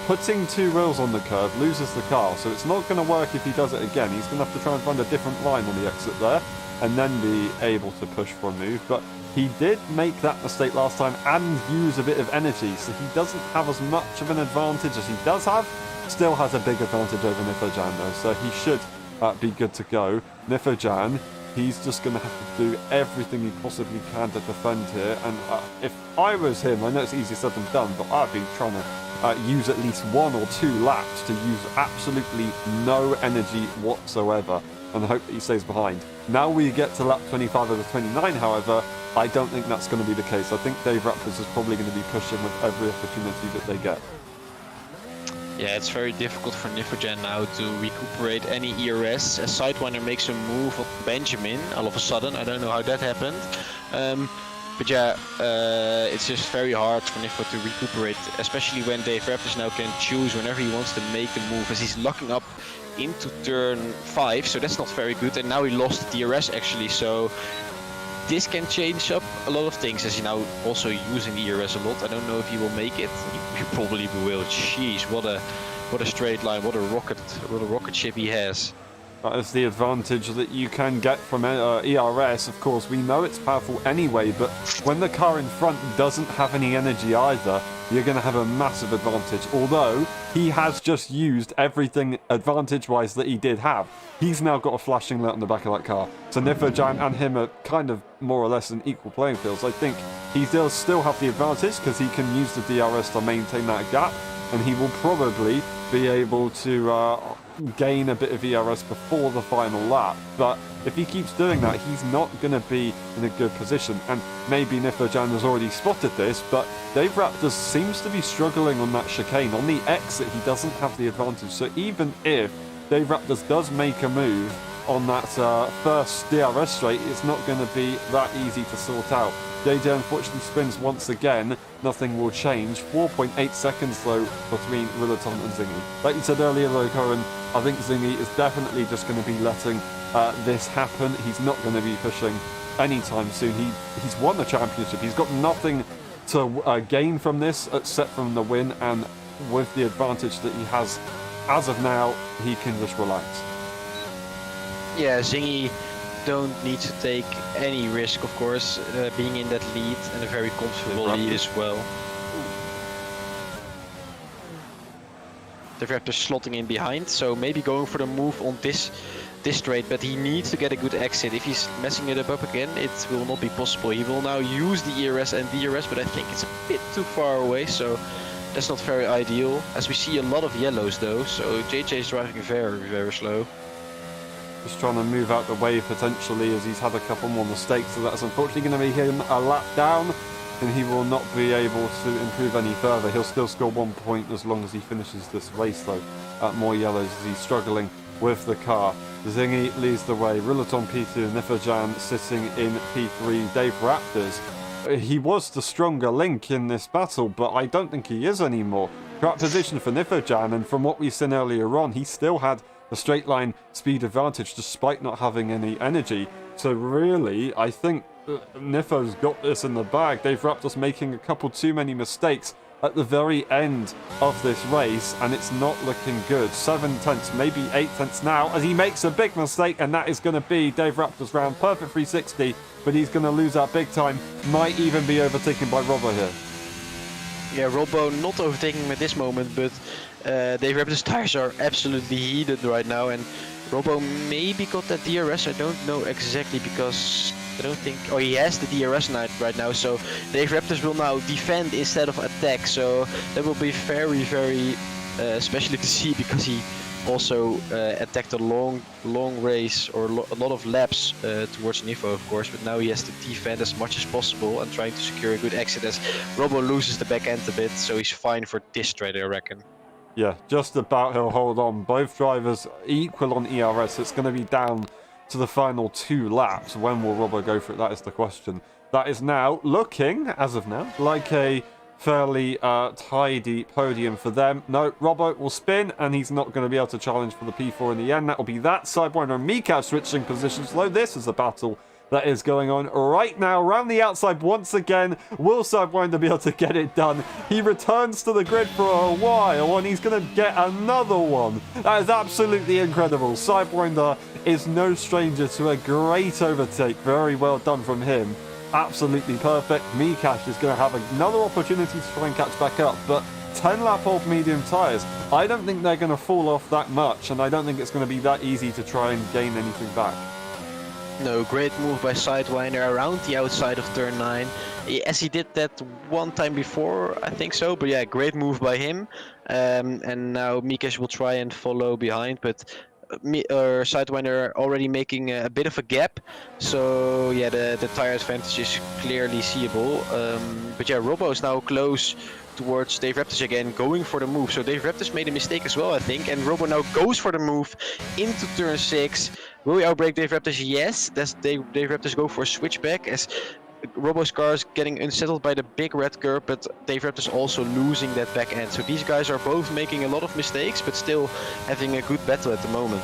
putting 2 wheels on the curb, loses the car, so it's not going to work if he does it again. He's going to have to try and find a different line on the exit there, and then be able to push for a move. But he did make that mistake last time and use a bit of energy, so he doesn't have as much of an advantage as he does have. Still has a big advantage over Nifojan though, so he should be good to go. Nifojan, he's just going to have to do everything he possibly can to defend here, and if I was him, I know it's easier said than done, but I'd be trying to use at least 1 or 2 laps to use absolutely no energy whatsoever and hope that he stays behind. Now we get to lap 25 over 29, however, I don't think that's going to be the case. I think Dave Raptors is probably going to be pushing with every opportunity that they get. Yeah, it's very difficult for Nifojan now to recuperate any ERS. A Sidewinder makes a move on Benjamin all of a sudden. I don't know how that happened. But yeah, it's just very hard for Nifo to recuperate, especially when Dave Raptors now can choose whenever he wants to make the move, as he's locking up into turn 5, so that's not very good. And now he lost the DRS actually, so this can change up a lot of things, as he now also using the ERS a lot. I don't know if he will make it. He probably will. Jeez, what a straight line, what a rocket ship he has. That is the advantage that you can get from ERS. Of course, we know it's powerful anyway, but when the car in front doesn't have any energy either, you're going to have a massive advantage. Although, he has just used everything advantage-wise that he did have. He's now got a flashing light on the back of that car. So Nifojan and him are kind of more or less in equal playing fields. I think he does still have the advantage because he can use the DRS to maintain that gap, and he will probably be able to gain a bit of ERS before the final lap. But if he keeps doing that, he's not going to be in a good position. And maybe Nifojan has already spotted this, but Dave Raptors seems to be struggling on that chicane. On the exit, he doesn't have the advantage. So even if Dave Raptors does make a move on that first DRS straight, it's not going to be that easy to sort out. JJ unfortunately spins once again. Nothing will change. 4.8 seconds though between Rillaton and Zingy. Like you said earlier though, Cohen, I think Zingy is definitely just going to be letting this happen. He's not going to be pushing anytime soon. He's won the championship. He's got nothing to gain from this except from the win, and with the advantage that he has as of now, he can just relax. Yeah, Zingy don't need to take any risk, of course, being in that lead, and a very comfortable lead as well. The Raptors slotting in behind, so maybe going for the move on this straight, but he needs to get a good exit. If he's messing it up again, it will not be possible. He will now use the ERS and DRS, but I think it's a bit too far away, so that's not very ideal. As we see a lot of yellows though, so JJ is driving very, very slow. Just trying to move out the way potentially, as he's had a couple more mistakes, so that's unfortunately going to be him a lap down, and he will not be able to improve any further. He'll still score 1 point as long as he finishes this race though. More yellows as he's struggling with the car. Zingy leads the way, Rillaton P2, Nifojan sitting in P3, Dave Raptors. He was the stronger link in this battle, but I don't think he is anymore. Correct position for Nifojan, and from what we've seen earlier on, he still had a straight line speed advantage despite not having any energy. So really, I think Nifo's got this in the bag. Dave Raptors making a couple too many mistakes at the very end of this race, and it's not looking good. 7 tenths, maybe 8 tenths now, as he makes a big mistake, and that is going to be Dave Raptors' round. Perfect 360, but he's going to lose out big time. Might even be overtaken by Robbo here. Yeah, Robbo not overtaking him at this moment, but Dave Raptors' tires are absolutely heated right now, and Robbo maybe got that DRS. I don't know exactly, because I don't think... Oh, he has the DRS right now, so Dave Raptors will now defend instead of attack, so that will be very, very especially to see, because he also attacked a long race or a lot of laps towards Nifo, of course, but now he has to defend as much as possible and trying to secure a good exit as Robo loses the back end a bit, so he's fine for this straight, I reckon. Yeah, just about he'll hold on. Both drivers equal on ERS. It's going to be down to the final 2 laps. When will Robbo go for it? That is the question. That is now looking, as of now, like a fairly tidy podium for them. No, Robbo will spin, and he's not going to be able to challenge for the P4 in the end. That will be that. Sidewinder and Mika switching positions. Though this is a battle that is going on right now around the outside once again. Will Sidewinder be able to get it done? He returns to the grid for a while, and he's going to get another one. That is absolutely incredible. Sidewinder is no stranger to a great overtake. Very well done from him. Absolutely perfect. Mikash is going to have another opportunity to try and catch back up, but 10 lap old medium tyres. I don't think they're going to fall off that much, and I don't think it's going to be that easy to try and gain anything back. No, great move by Sidewinder around the outside of turn 9. As he did that one time before, I think so. But yeah, great move by him. And now Mikesh will try and follow behind, but Sidewinder already making a bit of a gap. So yeah, the tire advantage is clearly seeable. But yeah, Robbo is now close towards Dave Raptors again, going for the move. So Dave Raptors made a mistake as well, I think. And Robbo now goes for the move into turn 6. Will he outbrake Dave Raptors? Yes. Does Dave Raptors go for a switchback as Robbo's car is getting unsettled by the big red curb, but Dave Raptors also losing that back end. So these guys are both making a lot of mistakes, but still having a good battle at the moment.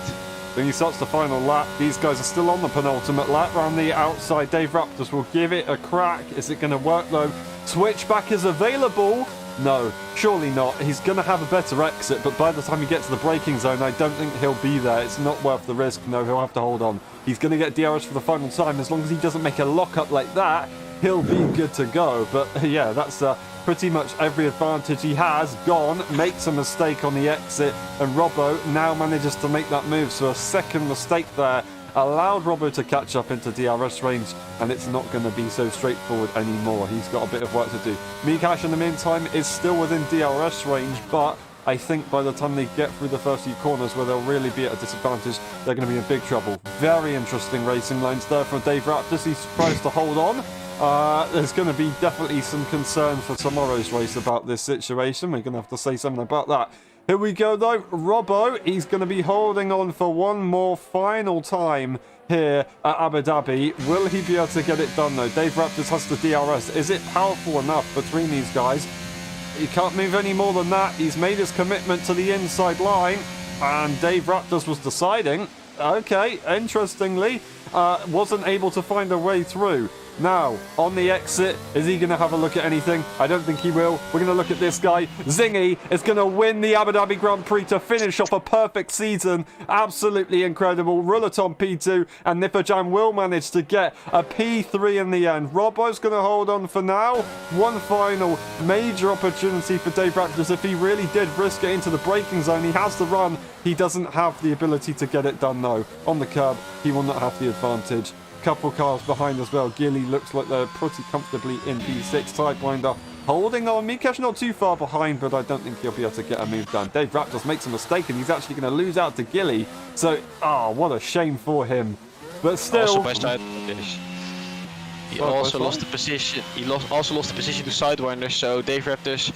Then he starts the final lap. These guys are still on the penultimate lap. Around the outside, Dave Raptors will give it a crack. Is it going to work though? Switchback is available. No, surely not. He's going to have a better exit, but by the time he gets to the braking zone, I don't think he'll be there. It's not worth the risk. No, he'll have to hold on. He's going to get DRS for the final time. As long as he doesn't make a lockup like that, he'll be good to go. But yeah, that's pretty much every advantage he has gone. Makes a mistake on the exit, and Robbo now manages to make that move. So a second mistake there allowed Robbo to catch up into DRS range, and it's not going to be so straightforward anymore. He's got a bit of work to do. Mikash in the meantime is still within DRS range, but I think by the time they get through the first few corners where they'll really be at a disadvantage, they're going to be in big trouble. Very interesting racing lines there for Dave Raptors. He tries to hold on. There's going to be definitely some concern for tomorrow's race about this situation. We're going to have to say something about that. Here we go though, Robbo, he's going to be holding on for one more final time here at Abu Dhabi. Will he be able to get it done though? Dave Raptors has the DRS. Is it powerful enough between these guys? He can't move any more than that. He's made his commitment to the inside line, and Dave Raptors was deciding, okay, interestingly, wasn't able to find a way through. Now, on the exit, is he going to have a look at anything? I don't think he will. We're going to look at this guy. Zingy is going to win the Abu Dhabi Grand Prix to finish off a perfect season. Absolutely incredible. Rulaton P2, and Nipajan will manage to get a P3 in the end. Robbo's going to hold on for now. One final major opportunity for Dave Raptors. If he really did risk it into the braking zone, he has the run. He doesn't have the ability to get it done, though. On the curb, he will not have the advantage. Couple cars behind as well. Gilly looks like they're pretty comfortably in P6. Sidewinder holding on. Mikash not too far behind, but I don't think he'll be able to get a move done. Dave Raptors makes a mistake, and he's actually going to lose out to Gilly. So, what a shame for him. But still, also by Sidewinder. He also lost the position. He also lost the position to Sidewinder. So Dave Raptors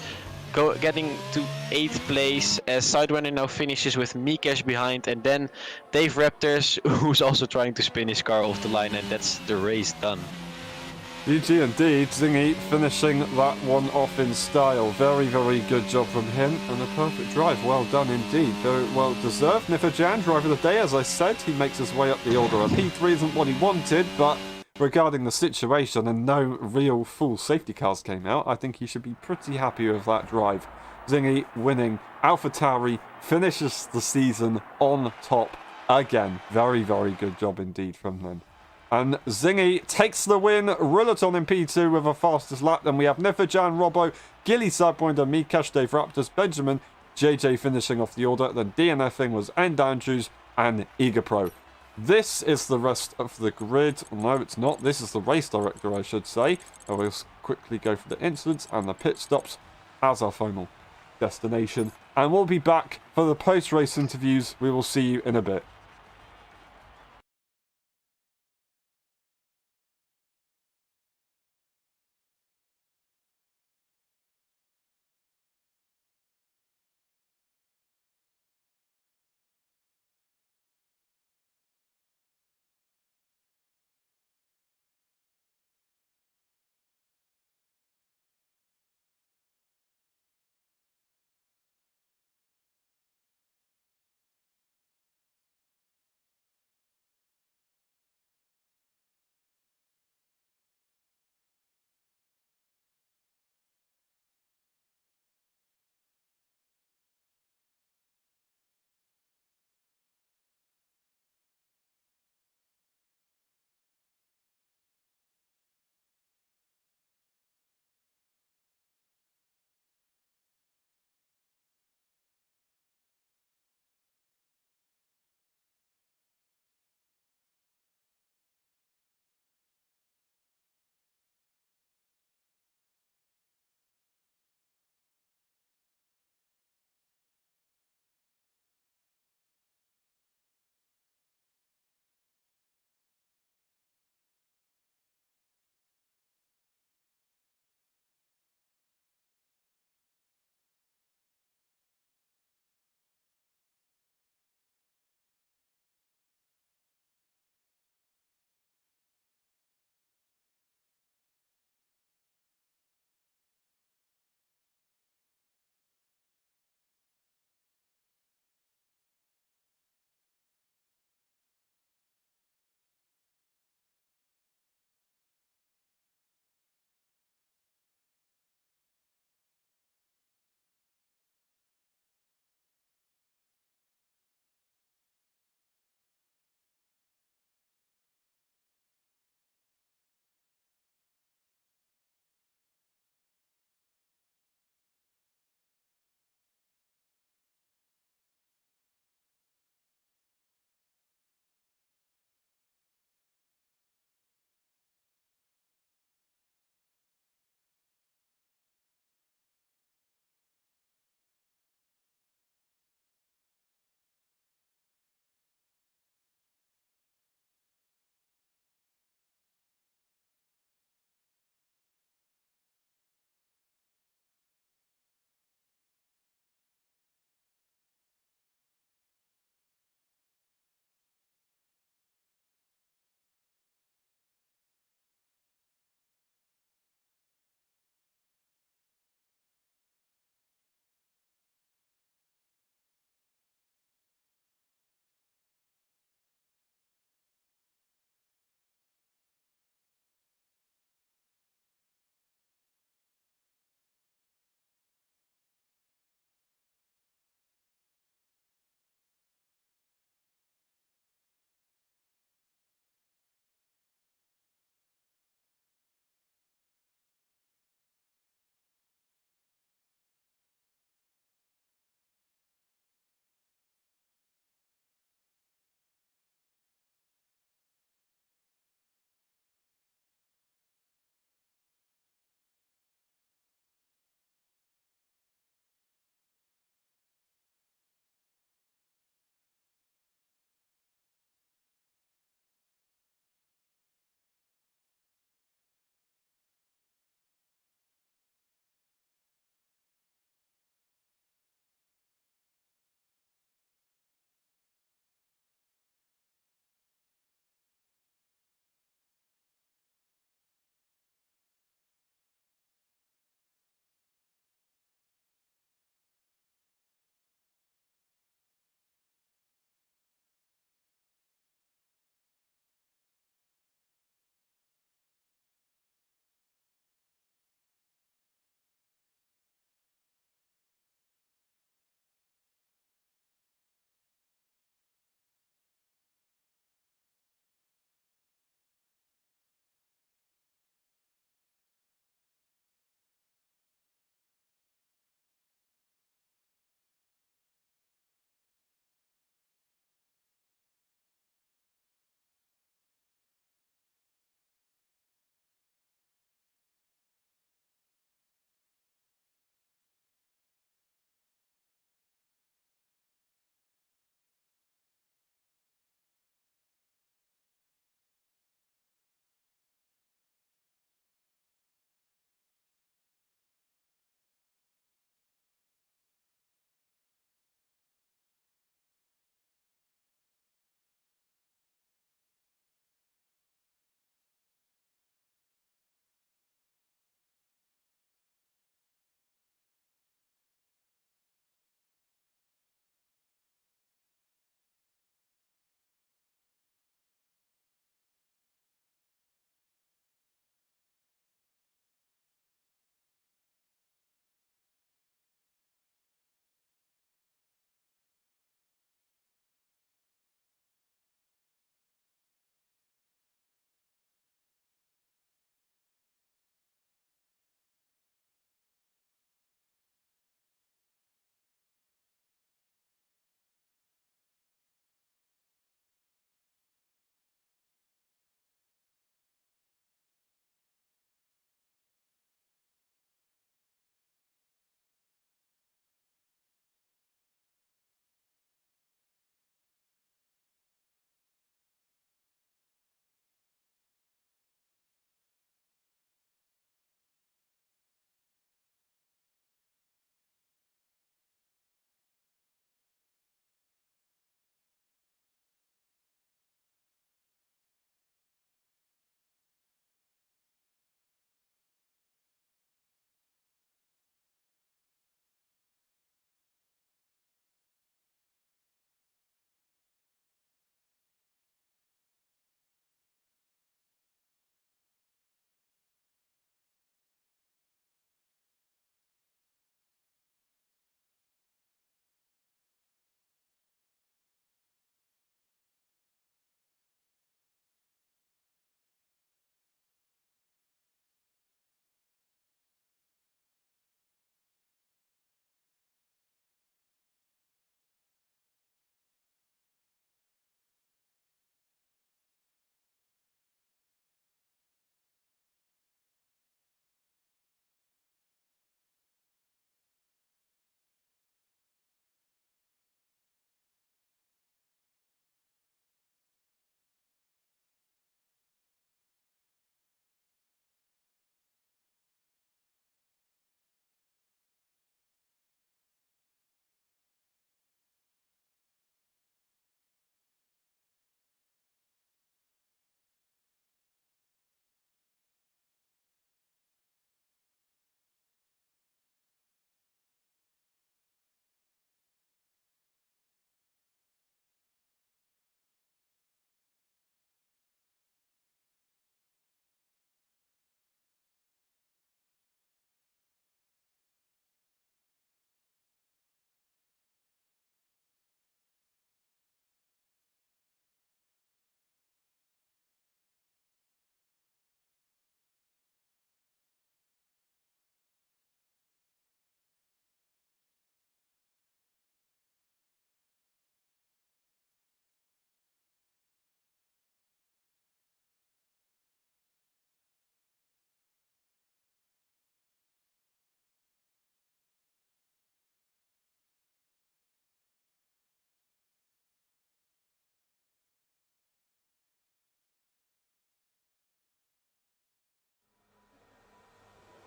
getting to 8th place as Sidewinder now finishes with Mikesh behind, and then Dave Raptors, who's also trying to spin his car off the line, and that's the race done. GG indeed. Zingy finishing that one off in style. Very, very good job from him, and a perfect drive. Well done indeed. Very well deserved. Nifajan, driver of the day, as I said, he makes his way up the order. A P3 isn't what he wanted, but regarding the situation and no real full safety cars came out, I think he should be pretty happy with that drive. Zingy winning. AlphaTauri finishes the season on top again. Very, very good job indeed from them. And Zingy takes the win. Rulaton in P2 with a fastest lap. Then we have Nifajan, Robbo, Gilly Sidewinder, Mikash, Dave Raptors, Benjamin, JJ finishing off the order. Then DNFing was End Andrews and Eager Pro. This is the rest of the grid. No, it's not. This is the race director, I should say. I will quickly go for the incidents and the pit stops as our final destination. and we'll be back for the post-race interviews. We will see you in a bit.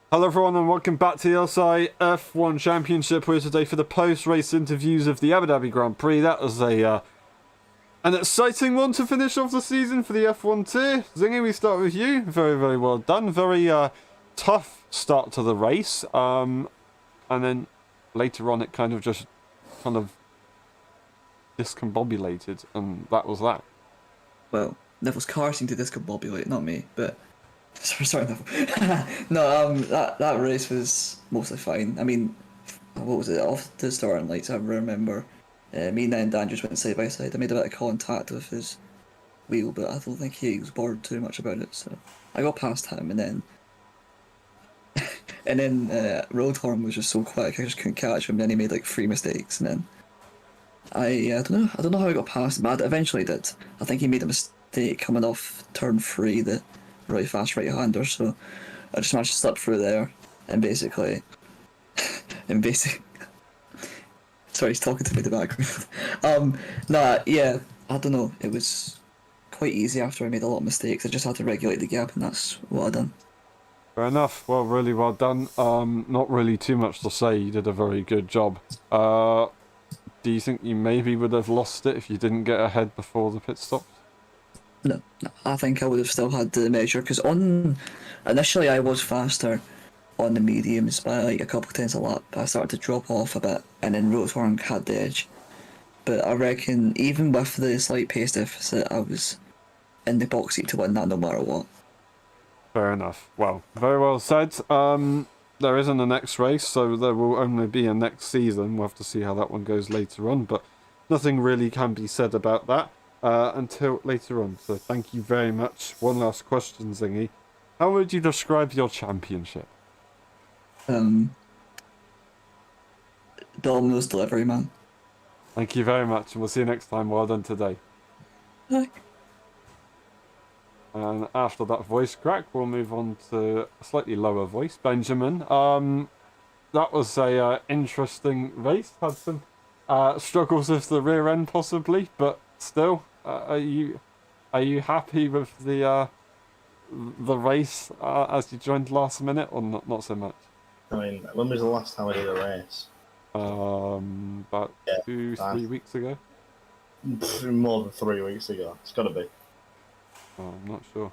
Hello everyone and welcome back to the LSI F1 Championship. We're today for the post-race interviews of the Abu Dhabi Grand Prix. That was an exciting one to finish off the season for the F1 tier. Zingy, we start with you. Very, very well done. Very tough start to the race. And then later on it kind of discombobulated, and that was that. Well, Neville's car seemed to discombobulate, not me, but... Sorry, Neville. No, that race was mostly fine. I mean, what was it? Off the starting lights, I remember me and Dan just went side by side. I made a bit of contact with his wheel, but I don't think he was bothered too much about it, so I got past him, and then Roadhorn was just so quick, I just couldn't catch him, then he made like 3 mistakes, and then I don't know how I got past him, but I eventually did. I think he made a mistake coming off turn 3, the really fast right-hander, so I just managed to slip through there, and basically, sorry, he's talking to me in the background. Yeah, I don't know, it was quite easy after I made a lot of mistakes. I just had to regulate the gap, and that's what I done. Fair enough. Well, really well done. Not really too much to say. You did a very good job. Do you think you maybe would have lost it if you didn't get ahead before the pit stop? No, I think I would have still had the measure, because initially I was faster on the mediums by like a couple of tenths a lap. I started to drop off a bit, and then Roadhorn had the edge. But I reckon even with the slight pace deficit, I was in the box seat to win that no matter what. Fair enough. Well, very well said. There isn't a next race, so there will only be a next season. We'll have to see how that one goes later on, but nothing really can be said about that until later on. So thank you very much. One last question, Zingy. How would you describe your championship? Domino's delivery, man. Thank you very much, and we'll see you next time. Well done today. Bye. And after that voice crack, we'll move on to a slightly lower voice. Benjamin, that was a interesting race. Had some struggles with the rear end possibly, but still, are you happy with the race as you joined last minute, or not so much? I mean, when was the last time I did a race? About 2-3 weeks ago. More than 3 weeks ago. It's got to be. Oh, I'm not sure.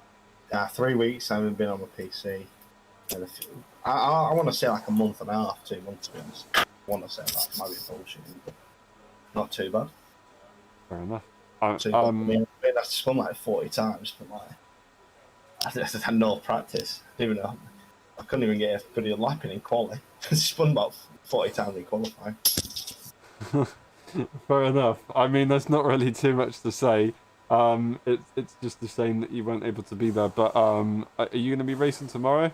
3 weeks I haven't been on the PC. And I want to say like a month and a half, 2 months to be honest. I want to say that. Might be bullshit, but not too bad. Fair enough. I mean, I've spun like 40 times, but like, I had no practice. I couldn't even get a good lap in quali. I spun about 40 times in qualifying. Fair enough. I mean, there's not really too much to say. It's just a shame that you weren't able to be there. But are you going to be racing tomorrow?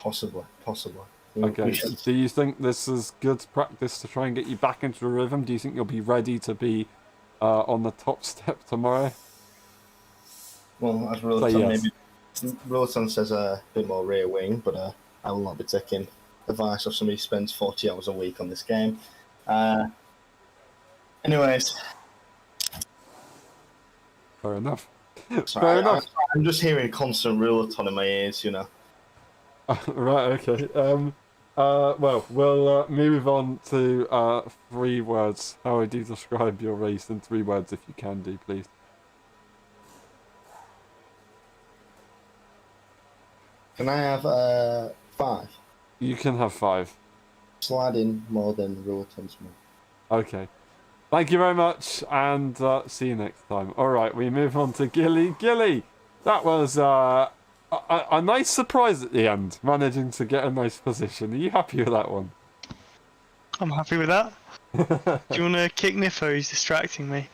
Possibly. Okay. Do you think this is good practice to try and get you back into a rhythm? Do you think you'll be ready to be on the top step tomorrow? Well, as Rotan says a bit more rear wing, but I will not be taking advice of somebody who spends 40 hours a week on this game. Anyways. Fair enough. Sorry, Fair enough. I'm just hearing constant Rotan in my ears, you know. Right, okay. Well, we'll move on to 3 words. How would you describe your race in 3 words, if you can do, please? Can I have 5? You can have 5. Sliding more than Rotan's more. Okay. Thank you very much, and see you next time. Alright, we move on to Gilly. Gilly! That was a nice surprise at the end, managing to get a nice position. Are you happy with that one? I'm happy with that. Do you want to kick Niffo? He's distracting me.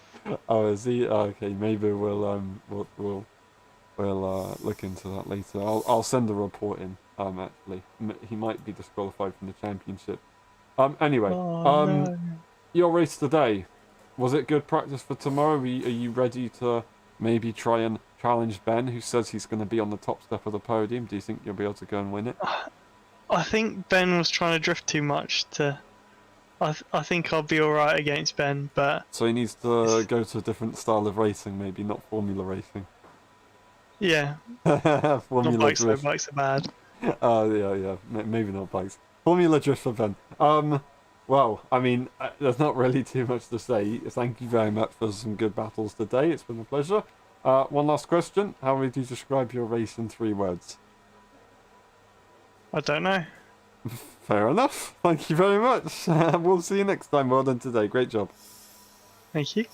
Oh, is he? Okay, maybe we'll look into that later. I'll send a report in. Actually, he might be disqualified from the championship. Anyway, No. Your race today, was it good practice for tomorrow? Are you ready to maybe try and challenge Ben, who says he's going to be on the top step of the podium? Do you think you'll be able to go and win it? I think Ben was trying to drift too much to... I think I'll be alright against Ben, but... So he needs to go to a different style of racing, maybe, not formula racing. Yeah, Formula not bikes, drift. bikes are bad. Yeah. Maybe not bikes. Formula Drift for Ben. Well, I mean, there's not really too much to say. Thank you very much for some good battles today. It's been a pleasure. One last question. How would you describe your race in 3 words? I don't know. Fair enough. Thank you very much. We'll see you next time. Well done today. Great job. Thank you.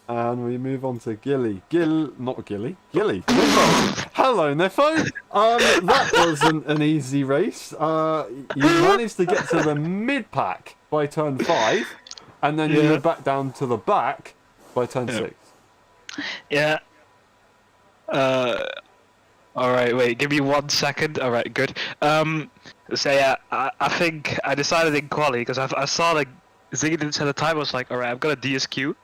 And we move on to Gilly. Not Gilly. Gilly. Niffo. Hello, Niffo. That wasn't an easy race. You managed to get to the mid-pack by turn 5, and then you were back down to the back by turn 6. Yeah. Alright, wait, give me 1 second. Alright, good. So yeah, I think I decided in quali, because I saw like Ziggy didn't set a time, I was like, alright, I'm gonna DSQ.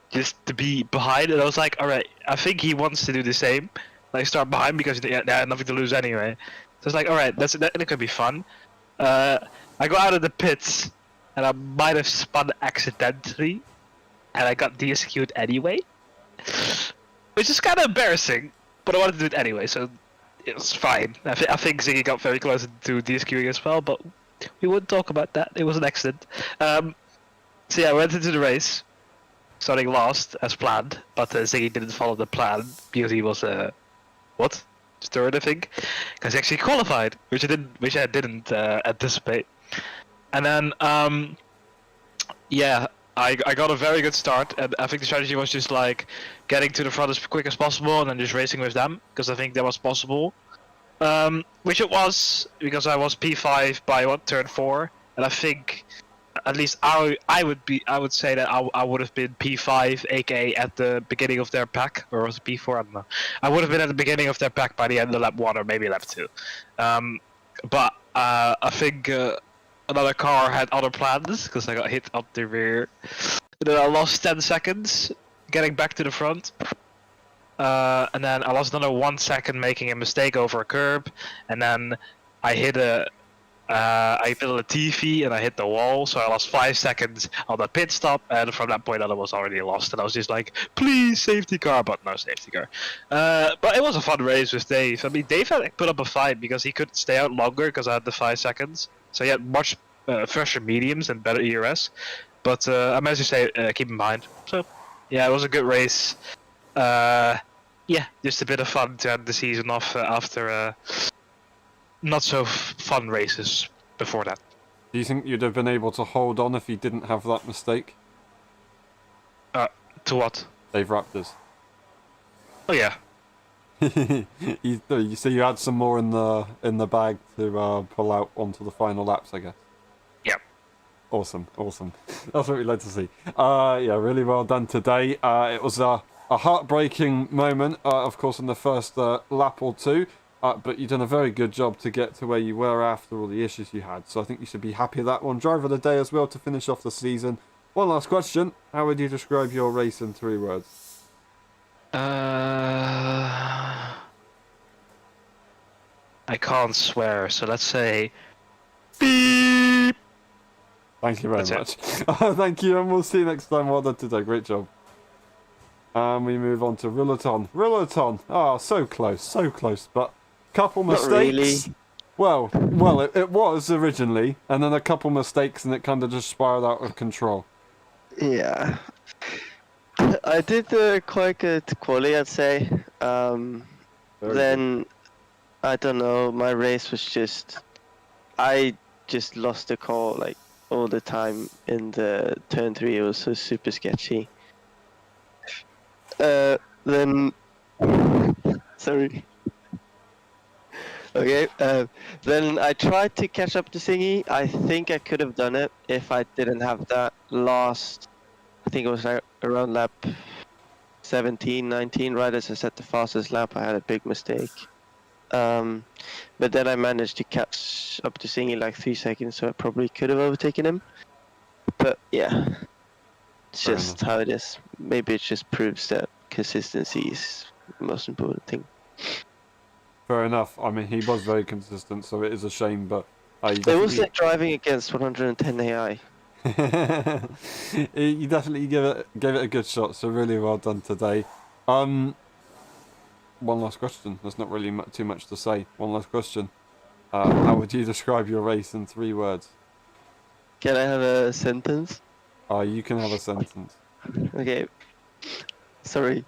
Just to be behind, and I was like, alright, I think he wants to do the same. Like, start behind because they had nothing to lose anyway. So it's like, alright, that could be fun. I go out of the pits, and I might have spun accidentally, and I got DSQ'd anyway. Which is kind of embarrassing, but I wanted to do it anyway, so it was fine. I think Ziggy got very close to DSQing as well, but we wouldn't talk about that. It was an accident. So yeah, I went into the race. Starting last as planned, but Ziggy didn't follow the plan because he was third, I think, because he actually qualified, which I didn't anticipate. And then yeah, I got a very good start, and I think the strategy was just like getting to the front as quick as possible and then just racing with them, because I think that was possible. Which it was, because I was P5 by turn 4, and I think. At least I would say that I would have been P5, aka at the beginning of their pack, or was it P4? I don't know. I would have been at the beginning of their pack by the end of lap 1 or maybe lap 2. But I think another car had other plans because I got hit up the rear. And then I lost 10 seconds getting back to the front. And then I lost another 1 second making a mistake over a curb, and then I hit a Latifi and I hit the wall, so I lost 5 seconds on the pit stop, and from that point on I was already lost, and I was just like, please safety car, but no safety car. But it was a fun race with Dave. I mean, Dave had put up a fight because he could stay out longer because I had the 5 seconds, so he had much fresher mediums and better ERS, but I managed to stay, keep in mind. So yeah, it was a good race. Yeah, just a bit of fun to end the season off after not so fun races before that. Do you think you'd have been able to hold on if you didn't have that mistake? To what? Dave Raptors. Oh yeah. You see, you had some more in the bag to pull out onto the final laps, I guess. Yeah. Awesome. That's what we like to see. Yeah, really well done today. It was a heartbreaking moment, of course, in the first lap or two. But you've done a very good job to get to where you were after all the issues you had. So I think you should be happy with that one. Driver of the day as well to finish off the season. One last question. How would you describe your race in 3 words? I can't swear, so let's say beep. Thank you very That's much. Thank you, and we'll see you next time. Well done today. Great job. And we move on to Rillaton. Ah, so close, but couple mistakes. Not really. Well, it was originally, and then a couple mistakes, and it kind of just spiraled out of control. Yeah. I did quite good quali, I'd say. Very Then, I don't know, my race was I just lost the call like all the time in the turn 3. It was so super sketchy. Then, sorry. Okay, then I tried to catch up to Singy. I think I could have done it if I didn't have that last, I think it was around lap 17, 19, right as I set the fastest lap, I had a big mistake. But then I managed to catch up to Singy like 3 seconds, so I probably could have overtaken him. But yeah, it's Fair just enough. how it is. Maybe it just proves that consistency is the most important thing. Fair enough. I mean, he was very consistent, so it is a shame, but you It was definitely, like driving against 110 AI. you definitely gave it a good shot. So really well done today. One last question. There's not really too much to say. One last question. How would you describe your race in 3 words? Can I have a sentence? You can have a sentence. Okay. Sorry.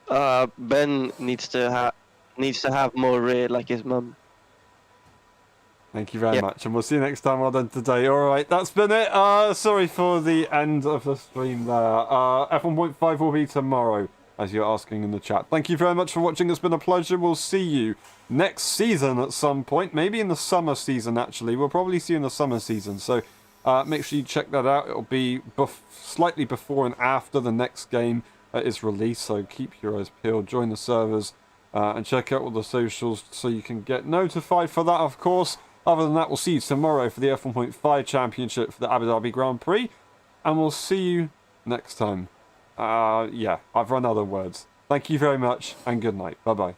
Ben needs to have more rear like his mum. Thank you very Yep. much, and we'll see you next time. Well done today. All right, that's been it. Sorry for the end of the stream there. F1.5 will be tomorrow, as you're asking in the chat. Thank you very much for watching. It's been a pleasure. We'll see you next season at some point, maybe in the summer season. Actually, we'll probably see you in the summer season. So make sure you check that out. It'll be slightly before and after the next game is released. So keep your eyes peeled. Join the servers and check out all the socials so you can get notified for that, of course. Other than that, we'll see you tomorrow for the F1.5 Championship for the Abu Dhabi Grand Prix. And we'll see you next time. Yeah, I've run out of words. Thank you very much, and good night. Bye-bye.